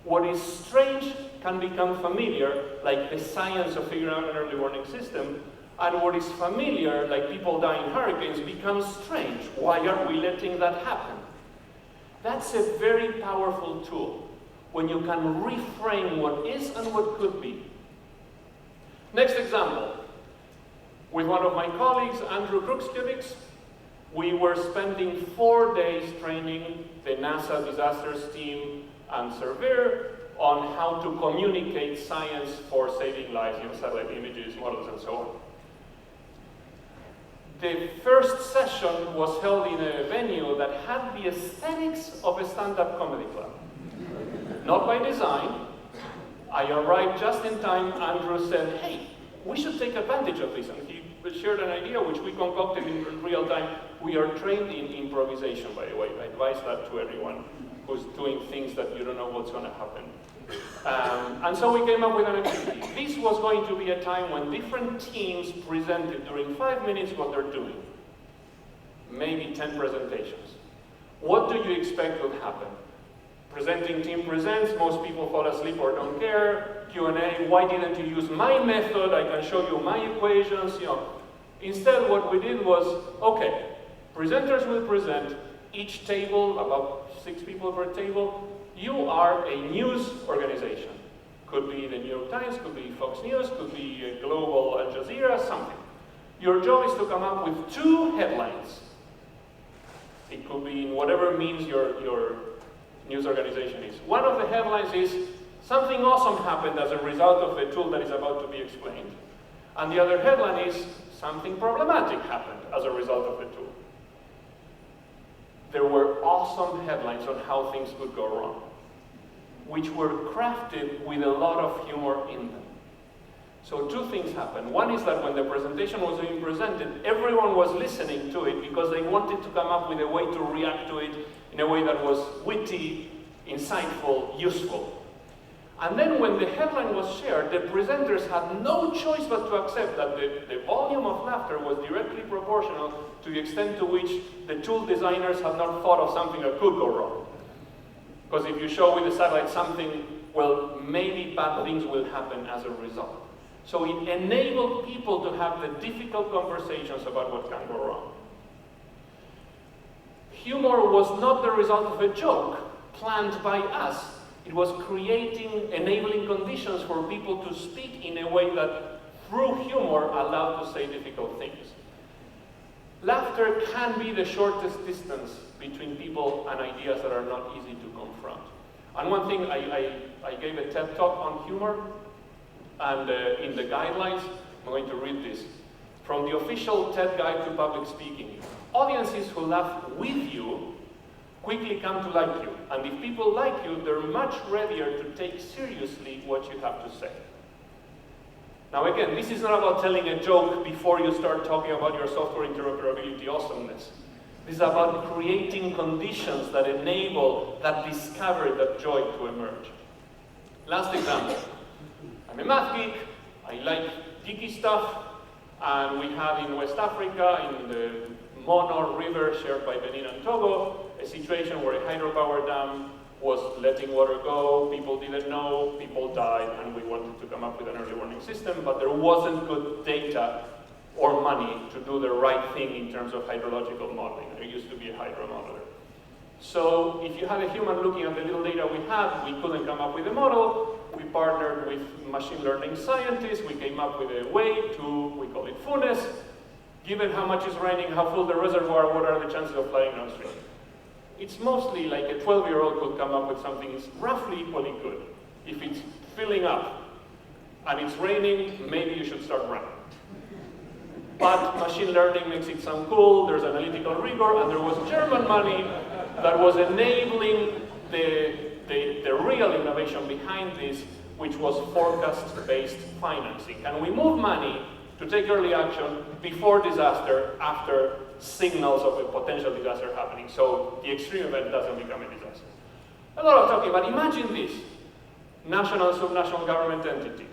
what is strange can become familiar, like the science of figuring out an early warning system, and what is familiar, like people die in hurricanes, becomes strange. Why are we letting that happen? That's a very powerful tool, when you can reframe what is and what could be. Next example. With one of my colleagues, Andrew Krukskiewicz, we were spending 4 days training the NASA disasters team and Surveyor on how to communicate science for saving lives, satellite images, models, and so on. The first session was held in a venue that had the aesthetics of a stand-up comedy club. Not by design. I arrived just in time. Andrew said, hey, we should take advantage of this. And he shared an idea which we concocted in real time. We are trained in improvisation, by the way. I advise that to everyone who's doing things that you don't know what's going to happen. And so we came up with an activity. This was going to be a time when different teams presented during 5 minutes what they're doing. Maybe 10 presentations. What do you expect would happen? Presenting team presents, most people fall asleep or don't care. Q&A, why didn't you use my method? I can show you my equations, Instead, what we did was, okay, presenters will present, each table, about 6 people per table. You are a news organization. Could be the New York Times, could be Fox News, could be Global Al Jazeera, something. Your job is to come up with 2 headlines. It could be in whatever means your news organization is. One of the headlines is, something awesome happened as a result of the tool that is about to be explained. And the other headline is, something problematic happened as a result of the tool. There were awesome headlines on how things could go wrong, which were crafted with a lot of humor in them. So 2 things happened. One is that when the presentation was being presented, everyone was listening to it because they wanted to come up with a way to react to it in a way that was witty, insightful, useful. And then when the headline was shared, the presenters had no choice but to accept that the volume of laughter was directly proportional to the extent to which the tool designers had not thought of something that could go wrong. Because if you show with the satellite something, well, maybe bad things will happen as a result. So it enabled people to have the difficult conversations about what can go wrong. Humor was not the result of a joke planned by us. It was creating, enabling conditions for people to speak in a way that, through humor, allowed to say difficult things. Laughter can be the shortest distance between people and ideas that are not easy to confront. And one thing, I gave a TED talk on humor, and in the guidelines, I'm going to read this. From the official TED Guide to Public Speaking, audiences who laugh with you quickly come to like you. And if people like you, they're much readier to take seriously what you have to say. Now again, this is not about telling a joke before you start talking about your software interoperability awesomeness. This is about creating conditions that enable that discovery, that joy to emerge. Last example. I'm a math geek, I like geeky stuff, and we have in West Africa, in the Mono River shared by Benin and Togo, a situation where a hydropower dam was letting water go, people didn't know, people died, and we wanted to come up with an early warning system, but there wasn't good data or money to do the right thing in terms of hydrological modeling. There used to be a hydro modeler. So if you had a human looking at the little data we had, we couldn't come up with a model. We partnered with machine learning scientists. We came up with a way to, we call it FUNES. Given how much is raining, how full the reservoir, what are the chances of flying downstream? It's mostly like a 12-year-old could come up with something roughly equally good. If it's filling up and it's raining, maybe you should start running. But machine learning makes it sound cool, there's analytical rigor, and there was German money that was enabling the real innovation behind this, which was forecast-based financing. And we move money to take early action before disaster, after signals of a potential disaster happening, so the extreme event doesn't become a disaster. A lot of talking, but imagine this. National, subnational government entities,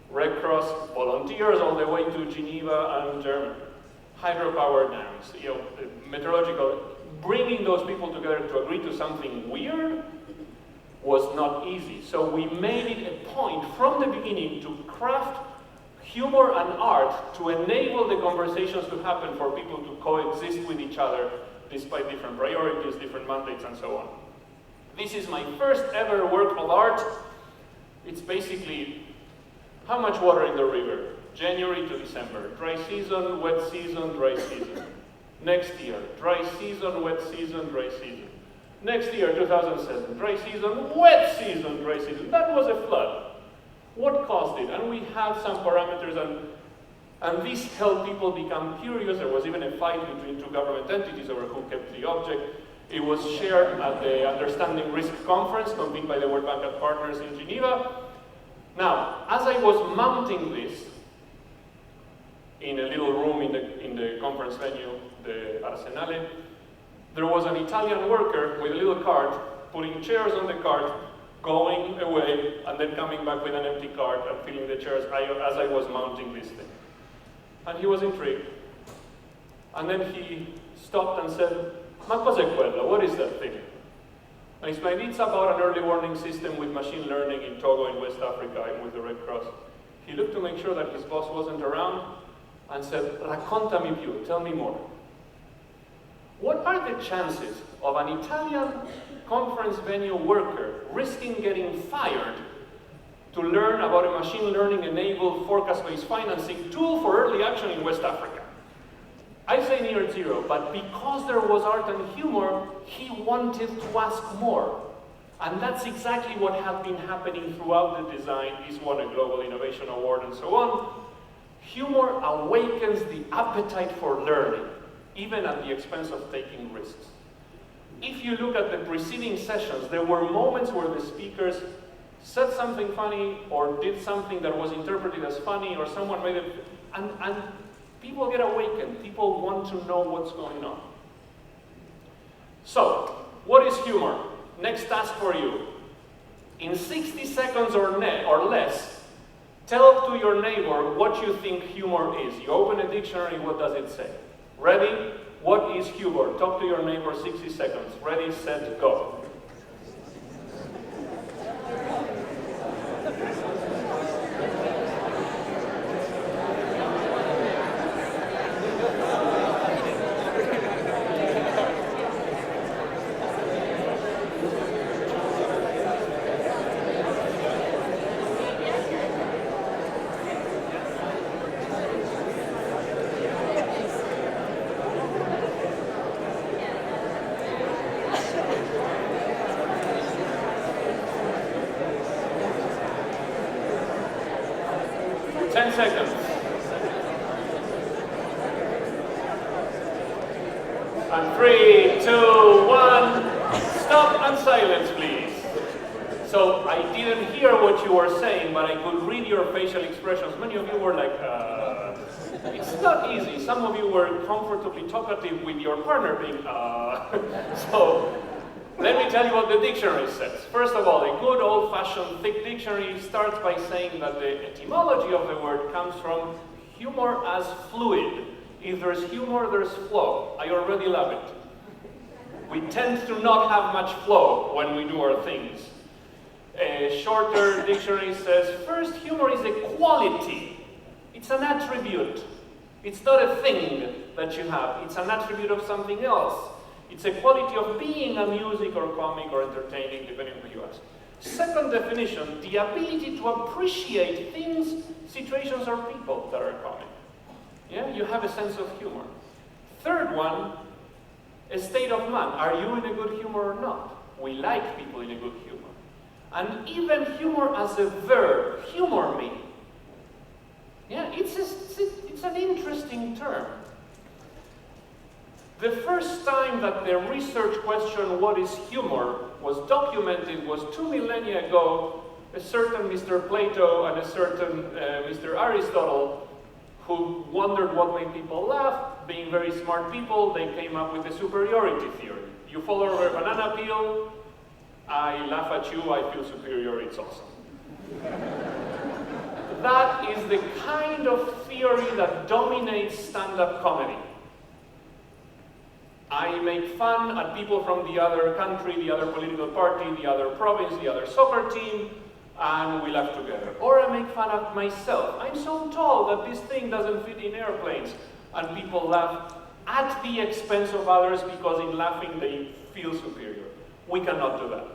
Red Cross volunteers all the way to Geneva and Germany, hydropower dams, meteorological, bringing those people together to agree to something weird was not easy. So we made it a point from the beginning to craft humor and art to enable the conversations to happen for people to coexist with each other despite different priorities, different mandates, and so on. This is my first ever work of art. It's basically how much water in the river? January to December. Dry season, wet season, dry season. Next year, dry season, wet season, dry season. Next year, 2007, dry season, wet season, dry season. That was a flood. What caused it? And we had some parameters, and this helped people become curious. There was even a fight between two government entities over who kept the object. It was shared at the Understanding Risk Conference, convened by the World Bank and partners in Geneva. Now, as I was mounting this in a little room in the conference venue, the Arsenale, there was an Italian worker with a little cart, putting chairs on the cart, going away, and then coming back with an empty cart and filling the chairs as I was mounting this thing. And he was intrigued. And then he stopped and said, "Ma cos'è quello? What is that thing?" I explained, it's about an early warning system with machine learning in Togo in West Africa and with the Red Cross. He looked to make sure that his boss wasn't around and said, "Raccontami più, tell me more." What are the chances of an Italian conference venue worker risking getting fired to learn about a machine learning-enabled forecast-based financing tool for early action in West Africa? I say near zero, but because there was art and humor, he wanted to ask more. And that's exactly what had been happening throughout the design. He's won a Global Innovation Award and so on. Humor awakens the appetite for learning, even at the expense of taking risks. If you look at the preceding sessions, there were moments where the speakers said something funny or did something that was interpreted as funny, or someone made it, and people get awakened. People want to know what's going on. So, what is humor? Next task for you. In 60 seconds or less, tell to your neighbor what you think humor is. You open a dictionary, what does it say? Ready? What is humor? Talk to your neighbor, 60 seconds. Ready, set, go. And 3, 2, 1, stop and silence, please. So I didn't hear what you were saying, but I could read your facial expressions. Many of you were like, it's not easy. Some of you were comfortably talkative with your partner being, So let me tell you what the dictionary says. First of all, a good old-fashioned thick dictionary starts by saying that the etymology of the word comes from humor as fluid. If there's humor, there's flow. I already love it. We tend to not have much flow when we do our things. A shorter dictionary says, first, humor is a quality. It's an attribute. It's not a thing that you have. It's an attribute of something else. It's a quality of being amusing or comic or entertaining, depending on who you ask. Second definition, the ability to appreciate things, situations, or people that are comic. Yeah, you have a sense of humor. Third one, a state of mind. Are you in a good humor or not? We like people in a good humor. And even humor as a verb, humor me. Yeah, it's an interesting term. The first time that the research question, what is humor, was documented was 2 millennia ago. A certain Mr. Plato and a certain Mr. Aristotle who wondered what made people laugh. Being very smart people, they came up with the superiority theory. You fall over a banana peel, I laugh at you, I feel superior, it's awesome. That is the kind of theory that dominates stand-up comedy. I make fun at people from the other country, the other political party, the other province, the other soccer team, and we laugh together. Or I make fun of myself. I'm so tall that this thing doesn't fit in airplanes, and people laugh at the expense of others because in laughing they feel superior. We cannot do that.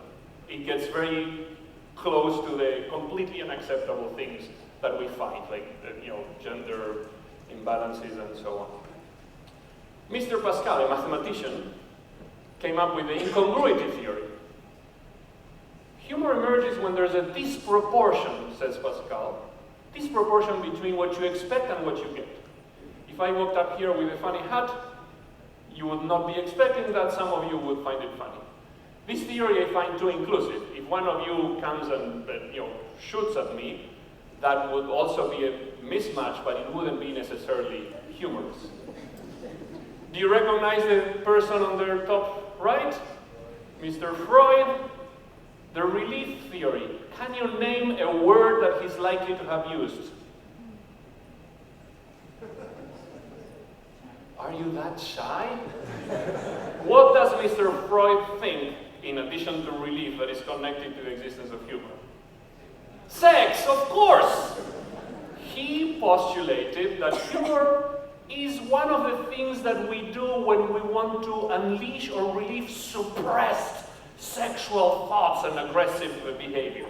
It gets very close to the completely unacceptable things that we find, like gender imbalances and so on. Mr. Pascal, a mathematician, came up with the incongruity theory. Humor emerges when there's a disproportion, says Pascal, disproportion between what you expect and what you get. If I walked up here with a funny hat, you would not be expecting that, some of you would find it funny. This theory I find too inclusive. If one of you comes and shoots at me, that would also be a mismatch, but it wouldn't be necessarily humorous. Do you recognize the person on the top right? Mr. Freud, the relief theory. Can you name a word that he's likely to have used? Are you that shy? What does Mr. Freud think, in addition to relief, that is connected to the existence of humor? Sex, of course! He postulated that humor is one of the things that we do when we want to unleash or relieve suppressed sexual thoughts and aggressive behavior.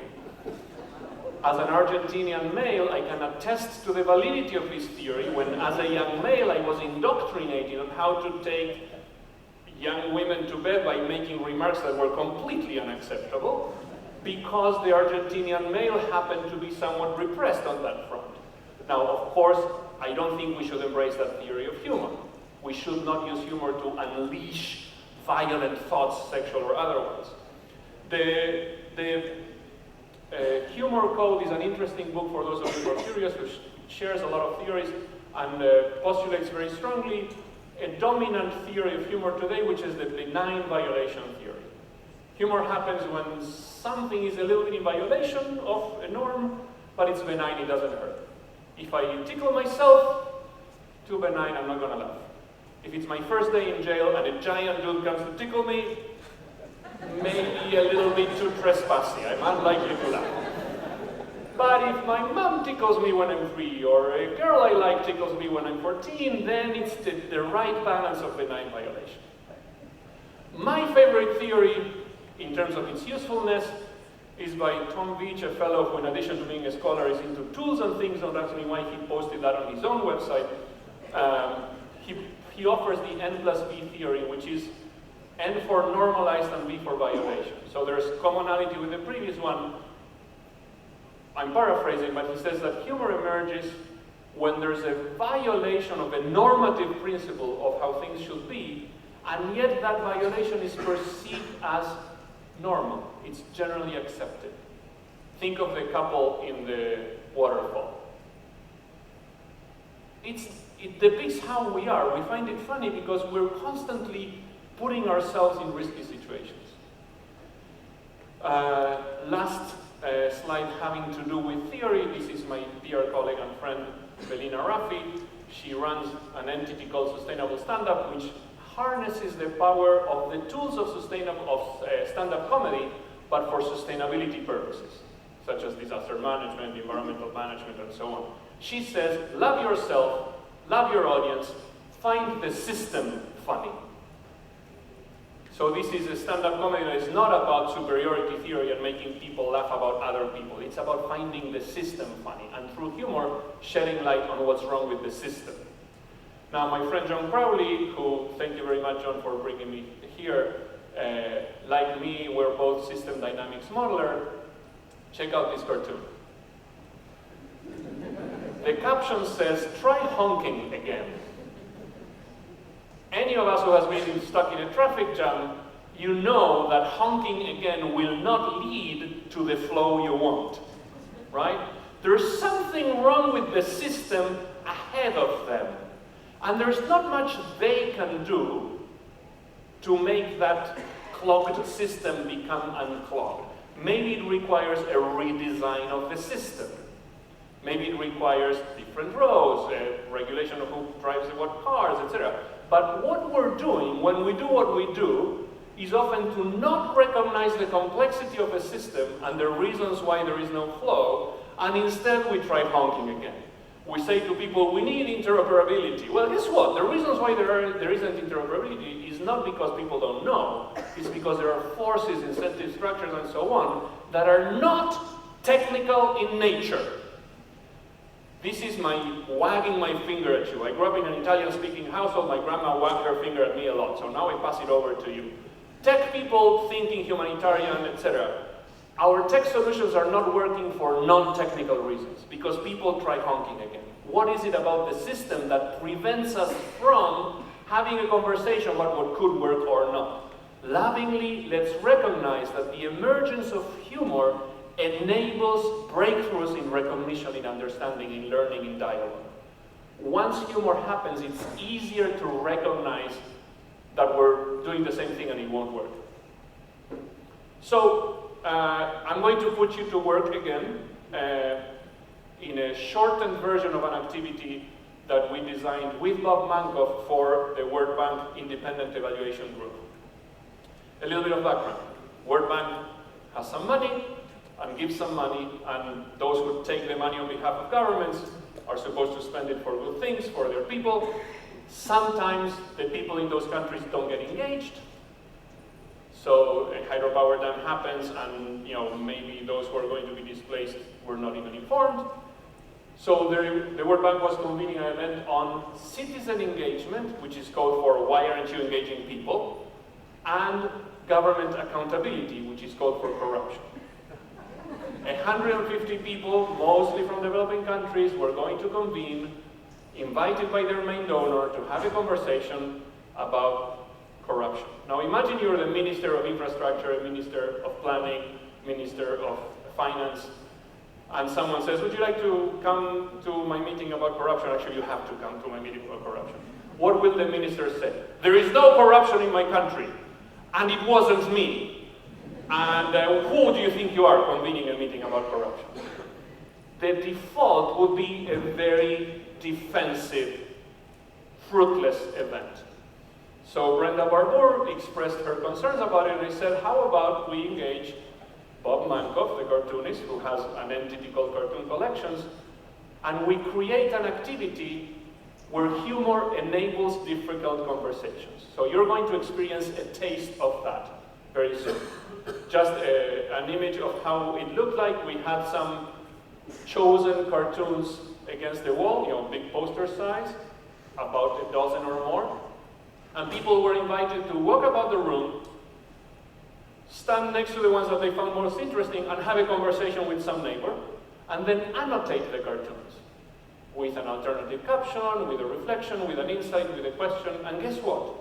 As an Argentinian male, I can attest to the validity of this theory when, as a young male, I was indoctrinated on how to take young women to bed by making remarks that were completely unacceptable, because the Argentinian male happened to be somewhat repressed on that front. Now, of course, I don't think we should embrace that theory of humor. We should not use humor to unleash violent thoughts, sexual or otherwise. The Humor Code is an interesting book for those of you who are curious, which shares a lot of theories and postulates very strongly a dominant theory of humor today, which is the benign violation theory. Humor happens when something is a little bit in violation of a norm, but it's benign, it doesn't hurt. If I tickle myself, too benign, I'm not going to laugh. If it's my first day in jail and a giant dude comes to tickle me, maybe a little bit too trespassy, I'm unlikely to laugh. But if my mom tickles me when I'm 3, or a girl I like tickles me when I'm 14, then it's the right balance of benign violation. My favorite theory, in terms of its usefulness, is by Tom Veach, a fellow who, in addition to being a scholar, is into tools and things. Don't ask me why he posted that on his own website. He offers the N+V theory, which is N for normalized and V for violation. So there's commonality with the previous one. I'm paraphrasing, but he says that humor emerges when there's a violation of a normative principle of how things should be, and yet that violation is perceived as normal. It's generally accepted. Think of the couple in the waterfall. It depicts how we are. We find it funny because we're constantly putting ourselves in risky situations. Last slide having to do with theory. This is my dear colleague and friend, Belina Raffi. She runs an entity called Sustainable Stand-Up, which harnesses the power of the tools of stand-up comedy, but for sustainability purposes, such as disaster management, environmental management, and so on. She says, love yourself, love your audience, find the system funny. So this is a stand-up comedy that is not about superiority theory and making people laugh about other people. It's about finding the system funny, and through humor, shedding light on what's wrong with the system. Now, my friend John Crowley, who, thank you very much, John, for bringing me here, like me, we're both system dynamics modeler. Check out this cartoon. The caption says, try honking again. Any of us who has been stuck in a traffic jam, you know that honking again will not lead to the flow you want, right? There's something wrong with the system ahead of them. And there's not much they can do to make that clogged system become unclogged. Maybe it requires a redesign of the system. Maybe it requires different roads, regulation of who drives what cars, etc. But what we're doing when we do what we do is often to not recognize the complexity of a system and the reasons why there is no flow, and instead we try honking again. We say to people, we need interoperability. Well, guess what? The reasons why there isn't interoperability is not because people don't know. It's because there are forces, incentive structures, and so on that are not technical in nature. This is my wagging my finger at you. I grew up in an Italian-speaking household. My grandma wagged her finger at me a lot, so now I pass it over to you. Tech people thinking humanitarian, etc. Our tech solutions are not working for non-technical reasons, because people try honking again. What is it about the system that prevents us from having a conversation about what could work or not? Lovingly, let's recognize that the emergence of humor enables breakthroughs in recognition, in understanding, in learning, in dialogue. Once humor happens, it's easier to recognize that we're doing the same thing and it won't work. So, I'm going to put you to work again in a shortened version of an activity that we designed with Bob Mankoff for the World Bank Independent Evaluation Group. A little bit of background. World Bank has some money and gives some money, and those who take the money on behalf of governments are supposed to spend it for good things, for their people. Sometimes the people in those countries don't get engaged. So a hydropower dam happens, and maybe those who are going to be displaced were not even informed. So the World Bank was convening an event on citizen engagement, which is code for why aren't you engaging people, and government accountability, which is code for corruption. 150 people, mostly from developing countries, were going to convene, invited by their main donor, to have a conversation about corruption. Now imagine you're the Minister of Infrastructure, Minister of Planning, Minister of Finance, and someone says, would you like to come to my meeting about corruption? Actually, you have to come to my meeting about corruption. What will the minister say? There is no corruption in my country, and it wasn't me. And who do you think you are convening a meeting about corruption? The default would be a very defensive, fruitless event. So Brenda Barbour expressed her concerns about it, and I said, how about we engage Bob Mankoff, the cartoonist, who has an entity called Cartoon Collections, and we create an activity where humor enables difficult conversations. So you're going to experience a taste of that very soon. Just an image of how it looked like. We had some chosen cartoons against the wall, big poster size, about a dozen or more. And people were invited to walk about the room, stand next to the ones that they found most interesting, and have a conversation with some neighbor, and then annotate the cartoons with an alternative caption, with a reflection, with an insight, with a question. And guess what?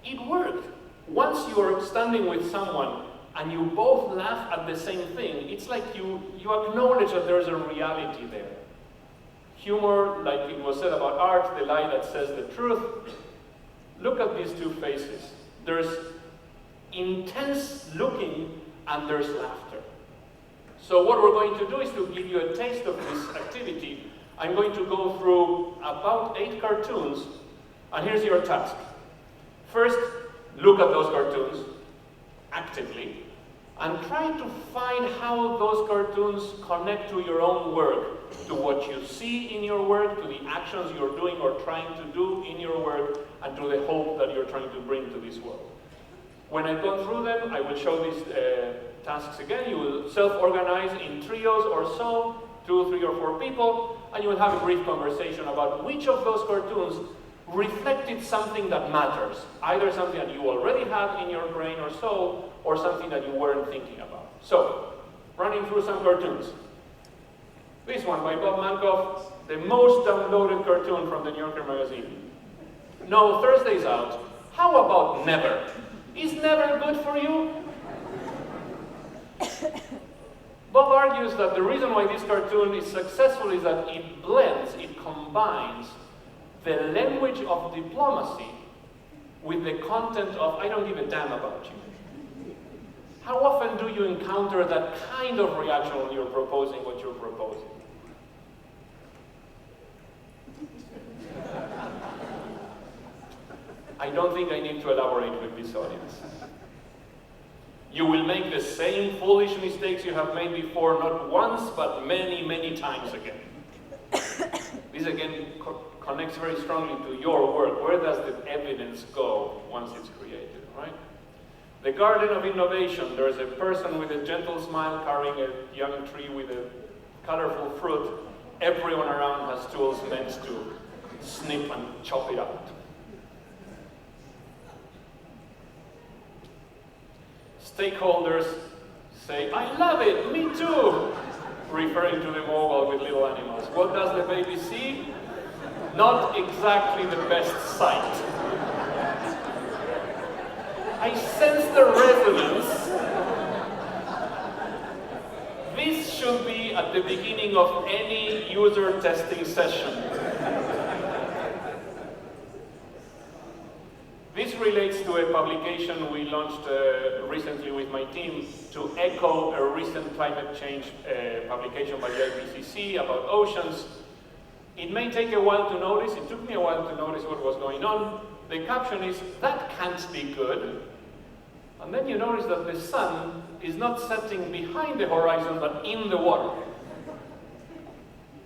It worked. Once you're standing with someone and you both laugh at the same thing, it's like you acknowledge that there's a reality there. Humor, like it was said about art, the lie that says the truth. Look at these two faces. There's intense looking and there's laughter. So what we're going to do is to give you a taste of this activity. I'm going to go through about 8 cartoons, and here's your task. First, look at those cartoons actively and try to find how those cartoons connect to your own work, to what you see in your work, to the actions you're doing or trying to do in your work, and to the hope that you're trying to bring to this world. When I've gone through them, I will show these tasks again. You will self-organize in trios or so, 2, 3, or 4 people, and you will have a brief conversation about which of those cartoons reflected something that matters, either something that you already have in your brain or soul, or something that you weren't thinking about. So, running through some cartoons. This one by Bob Mankoff, the most downloaded cartoon from the New Yorker magazine. No, Thursday's out. How about never? Is never good for you? Bob argues that the reason why this cartoon is successful is that it blends, it combines the language of diplomacy with the content of, I don't give a damn about you. How often do you encounter that kind of reaction when you're proposing what you're proposing? I don't think I need to elaborate with this audience. You will make the same foolish mistakes you have made before, not once, but many, many times again. This again connects very strongly to your work. Where does the evidence go once it's created, right? The Garden of Innovation, there's a person with a gentle smile carrying a young tree with a colorful fruit. Everyone around has tools meant to snip and chop it out. Stakeholders say, I love it, me too, referring to the mobile with little animals. What does the baby see? Not exactly the best sight. I sense the resonance. This should be at the beginning of any user testing session. This relates to a publication we launched recently with my team to echo a recent climate change publication by the IPCC about oceans. It may take a while to notice, it took me a while to notice what was going on. The caption is, that can't be good. And then you notice that the sun is not setting behind the horizon, but in the water.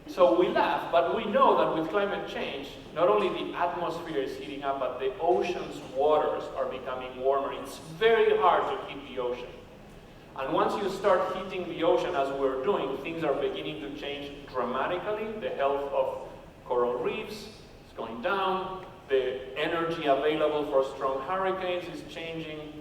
So we laugh, but we know that with climate change, not only the atmosphere is heating up, but the ocean's waters are becoming warmer. It's very hard to keep the ocean. And once you start heating the ocean, as we're doing, things are beginning to change dramatically. The health of coral reefs is going down. The energy available for strong hurricanes is changing.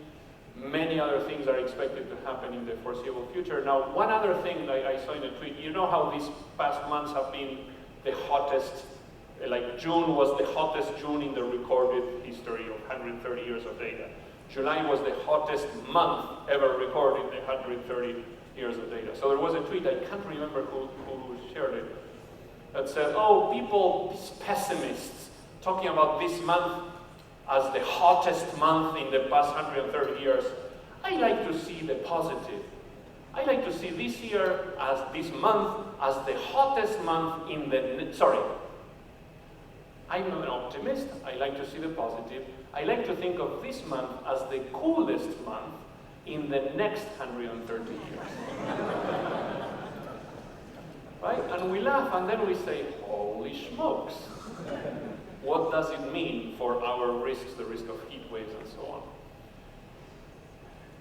Many other things are expected to happen in the foreseeable future. Now, one other thing that I saw in a tweet, you know how these past months have been the hottest, like June was the hottest June in the recorded history of 130 years of data. July was the hottest month ever recorded in 130 years of data. So there was a tweet, I can't remember who shared it, that said, oh, people, pessimists, talking about this month as the hottest month in the past 130 years. I like to see the positive. I like to see this year as this month as the hottest month in the, sorry. I'm an optimist. I like to see the positive. I like to think of this month as the coolest month in the next 130 years. Right? And we laugh and then we say, holy smokes. What does it mean for our risks, the risk of heat waves and so on?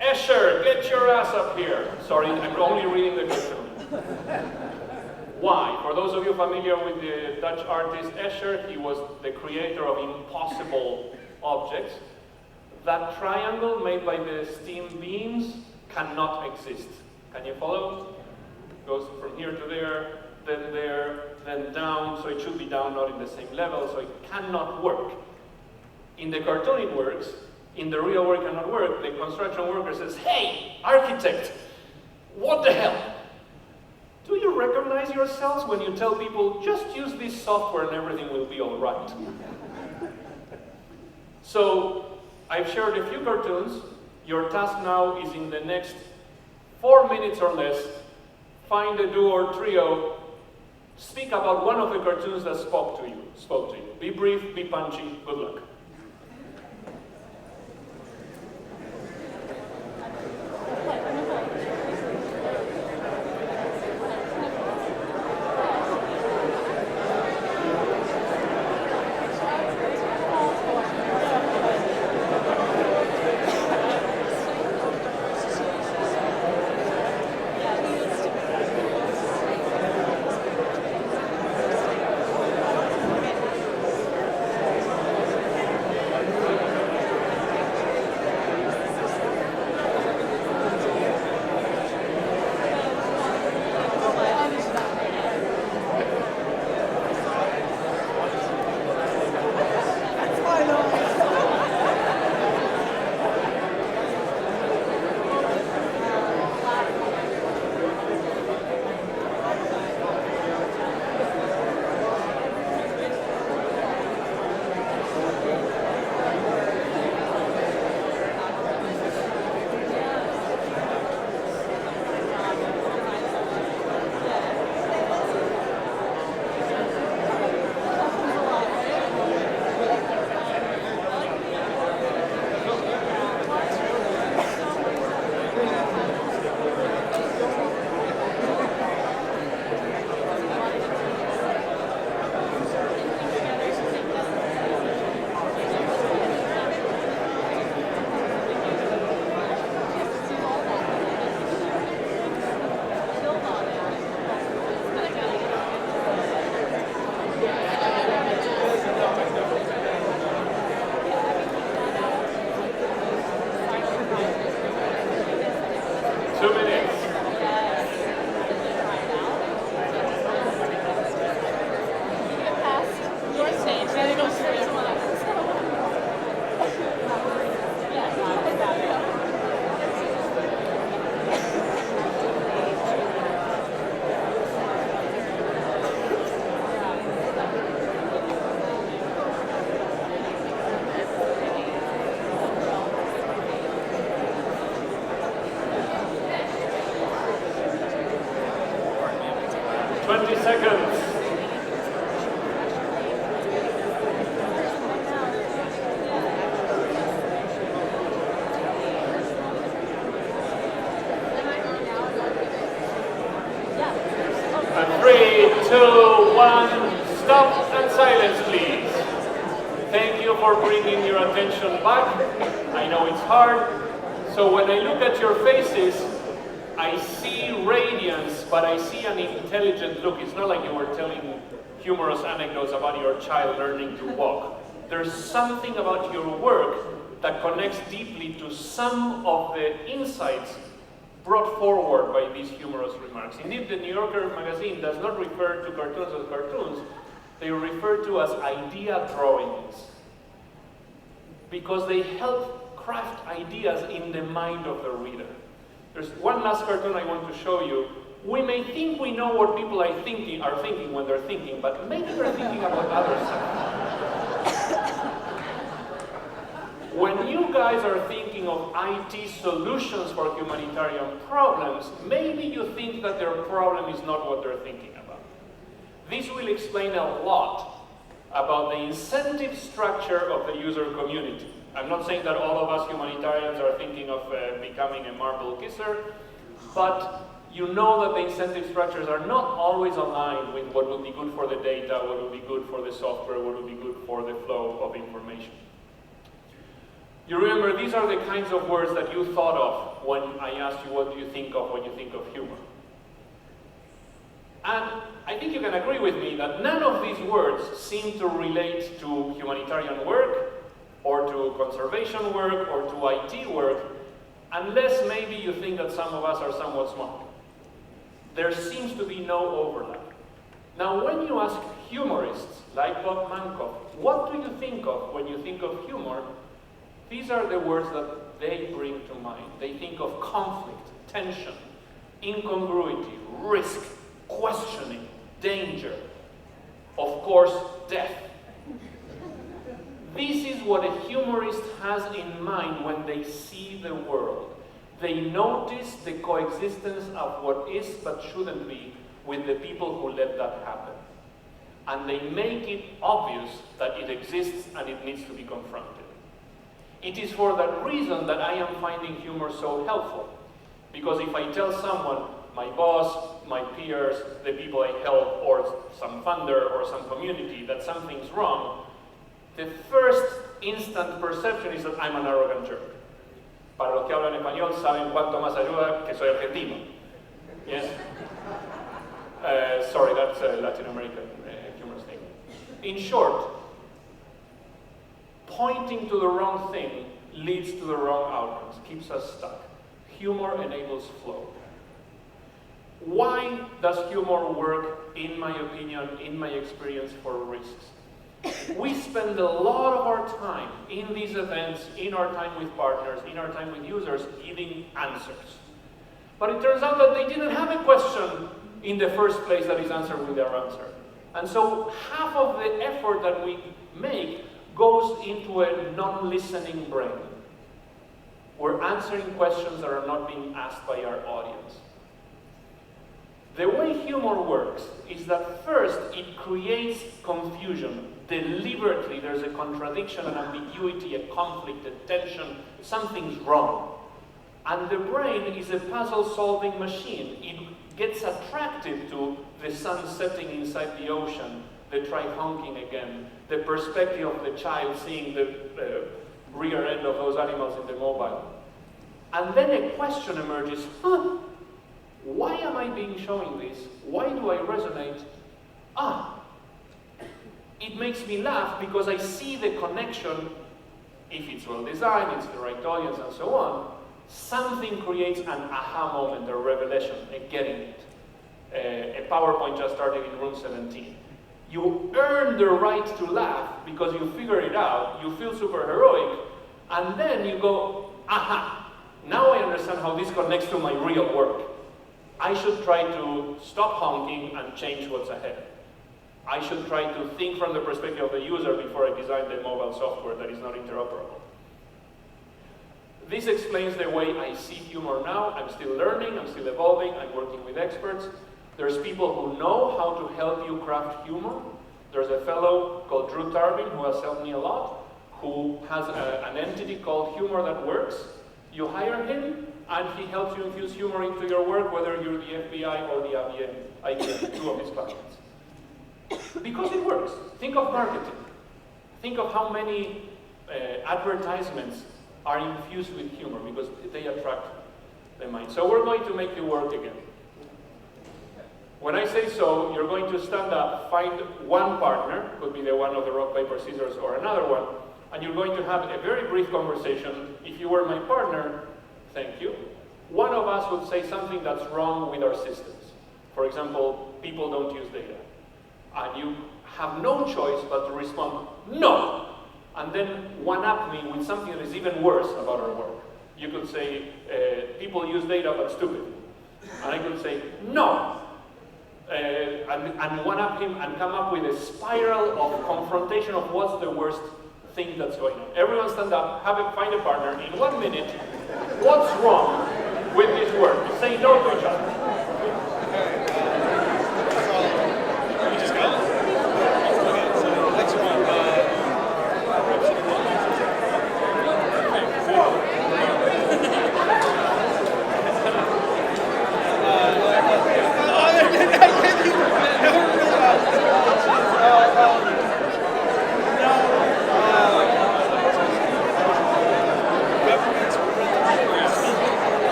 Escher, get your ass up here. Sorry, I'm only reading the question. Why? For those of you familiar with the Dutch artist Escher, he was the creator of impossible objects. That triangle made by the steam beams cannot exist. Can you follow? Goes from here to there, then down, so it should be down, not in the same level, so it cannot work. In the cartoon it works, in the real world it cannot work. The construction worker says, hey, architect, what the hell? Do you recognize yourselves when you tell people, just use this software and everything will be all right? So, I've shared a few cartoons. Your task now is in the next 4 minutes or less, find a duo or trio, speak about one of the cartoons that spoke to you. Be brief, be punchy, good luck. 2 minutes. I know it's hard. So when I look at your faces, I see radiance, but I see an intelligent look. It's not like you were telling humorous anecdotes about your child learning to walk. There's something about your work that connects deeply to some of the insights brought forward by these humorous remarks. Indeed, the New Yorker magazine does not refer to cartoons as cartoons. They refer to as idea drawings, because they help craft ideas in the mind of the reader. There's one last cartoon I want to show you. We may think we know what people are thinking when they're thinking, but maybe they're thinking about other stuff. When you guys are thinking of IT solutions for humanitarian problems, maybe you think that their problem is not what they're thinking about. This will explain a lot about the incentive structure of the user community. I'm not saying that all of us humanitarians are thinking of becoming a marble kisser, but you know that the incentive structures are not always aligned with what would be good for the data, what would be good for the software, what would be good for the flow of information. You remember, these are the kinds of words that you thought of when I asked you what do you think of when you think of humor. And I think you can agree with me that none of these words seem to relate to humanitarian work, or to conservation work, or to IT work, unless maybe you think that some of us are somewhat smart. There seems to be no overlap. Now, when you ask humorists, like Bob Mankoff, what do you think of when you think of humor? These are the words that they bring to mind. They think of conflict, tension, incongruity, risk, questioning, danger, of course, death. This is what a humorist has in mind when they see the world. They notice the coexistence of what is but shouldn't be with the people who let that happen. And they make it obvious that it exists and it needs to be confronted. It is for that reason that I am finding humor so helpful. Because if I tell someone, my boss, my peers, the people I help, or some funder or some community, that something's wrong, the first instant perception is that I'm an arrogant jerk. Para los que hablan español saben cuánto más ayuda que soy argentino. Yes? Sorry, that's a Latin American humorous thing. In short, pointing to the wrong thing leads to the wrong outcomes, keeps us stuck. Humor enables flow. Why does humor work, in my opinion, in my experience, for risks? We spend a lot of our time in these events, in our time with partners, in our time with users, giving answers. But it turns out that they didn't have a question in the first place that is answered with their answer. And so half of the effort that we make goes into a non-listening brain. We're answering questions that are not being asked by our audience. The way humor works is that first it creates confusion. Deliberately, there's a contradiction, an ambiguity, a conflict, a tension, something's wrong. And the brain is a puzzle-solving machine. It gets attracted to the sun setting inside the ocean, the tribe honking again, the perspective of the child seeing the rear end of those animals in the mobile. And then a question emerges, why am I being shown this? Why do I resonate? It makes me laugh because I see the connection, if it's well designed, it's the right audience and so on. something creates an aha moment, a revelation, a getting it. A PowerPoint just started in room 17. You earn the right to laugh because you figure it out, you feel super heroic, and then you go, aha, now I understand how this connects to my real work. I should try to stop honking and change what's ahead. I should try to think from the perspective of the user before I design the mobile software that is not interoperable. This explains the way I see humor now. I'm still learning, I'm still evolving, I'm working with experts. There's people who know how to help you craft humor. There's a fellow called Drew Tarbin who has helped me a lot, who has an entity called Humor That Works. You hire him, and he helps you infuse humor into your work, whether you're the FBI or the IBM, two of his clients. Because it works. Think of marketing. Think of how many advertisements are infused with humor, because they attract the mind. So we're going to make it work again. When I say so, you're going to stand up, find one partner, could be the one of the rock, paper, scissors, or another one, and you're going to have a very brief conversation. If you were my partner, thank you. One of us would say something that's wrong with our systems. For example, people don't use data. And you have no choice but to respond, no! And then one-up me with something that is even worse about our work. You could say, people use data but stupid. And I could say, no! And one-up him and come up with a spiral of confrontation of what's the worst thing that's going on. Everyone stand up, find a partner. In 1 minute, what's wrong with this work? Say no to each other.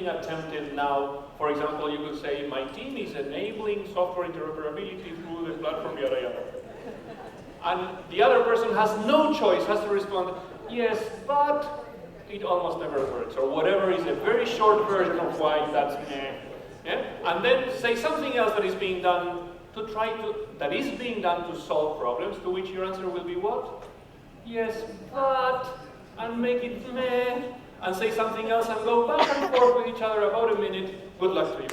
Attempted now. For example, you could say, my team is enabling software interoperability through the platform, yada yada. And the other person has no choice, has to respond, yes, but it almost never works, or whatever is a very short version of why that's meh. Yeah? And then say something else that is being done to solve problems, to which your answer will be what? Yes, but, and make it meh. And say something else and go back and forth with each other about a minute. Good luck to you.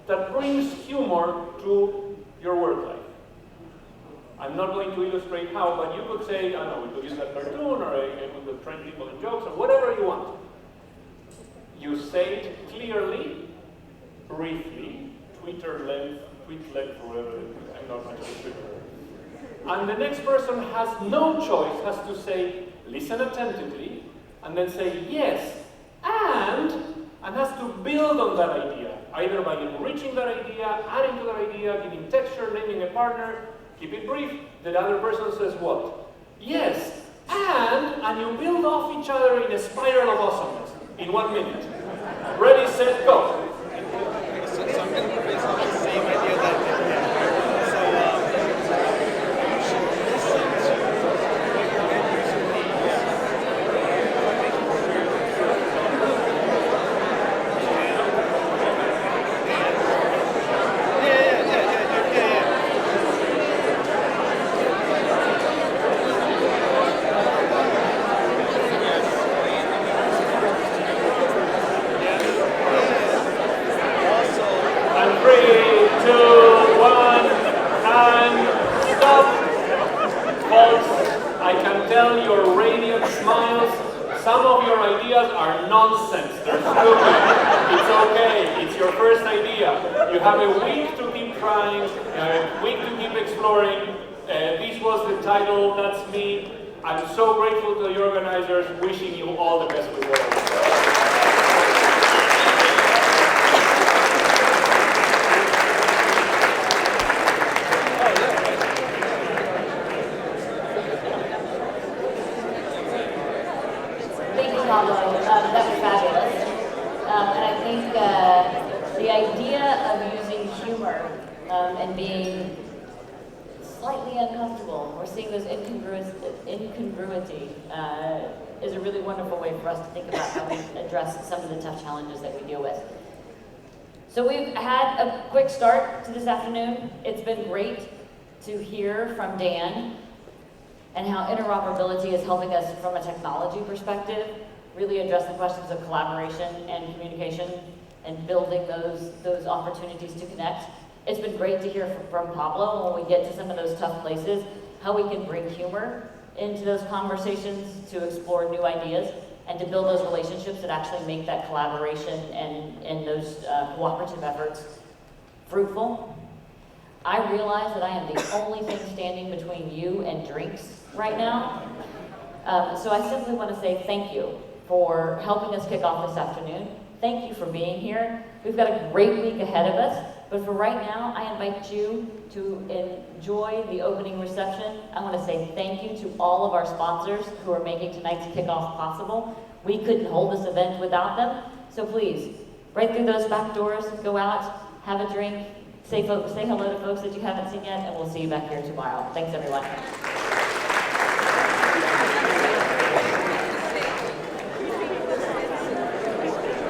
That brings humor to your work life. I'm not going to illustrate how, but you could say, I don't know, we could use a cartoon, or we could train people in jokes, or whatever you want. You say it clearly, briefly, tweet length, whatever, I'm not much of a Twitter. And the next person has no choice, has to say, listen attentively, and then say yes, and has to build on that idea, either by enriching that idea, adding to that idea, giving texture, naming a partner. Keep it brief. The other person says what? Yes, and you build off each other in a spiral of awesomeness in 1 minute. Ready, set, go. So I'm going to base on the same idea that you should listen to what your end user needs. smiles. Some of your ideas are nonsense. They're stupid. It's okay. It's your first idea. You have a week to keep trying. You have a week to keep exploring. This was the title. That's me. I'm so grateful to the organizers. Wishing you all the best with it. That was fabulous. And I think the idea of using humor and being slightly uncomfortable or seeing those incongruity is a really wonderful way for us to think about how we address some of the tough challenges that we deal with. So we've had a quick start to this afternoon. It's been great to hear from Dan and how interoperability is helping us from a technology perspective really address the questions of collaboration and communication and building those opportunities to connect. It's been great to hear from Pablo when we get to some of those tough places, how we can bring humor into those conversations to explore new ideas and to build those relationships that actually make that collaboration and those cooperative efforts fruitful. I realize that I am the only thing standing between you and drinks right now. So I simply want to say thank you for helping us kick off this afternoon. Thank you for being here. We've got a great week ahead of us, but for right now, I invite you to enjoy the opening reception. I want to say thank you to all of our sponsors who are making tonight's kickoff possible. We couldn't hold this event without them, so please, right through those back doors, go out, have a drink, say hello to folks that you haven't seen yet, and we'll see you back here tomorrow. Thanks, everyone.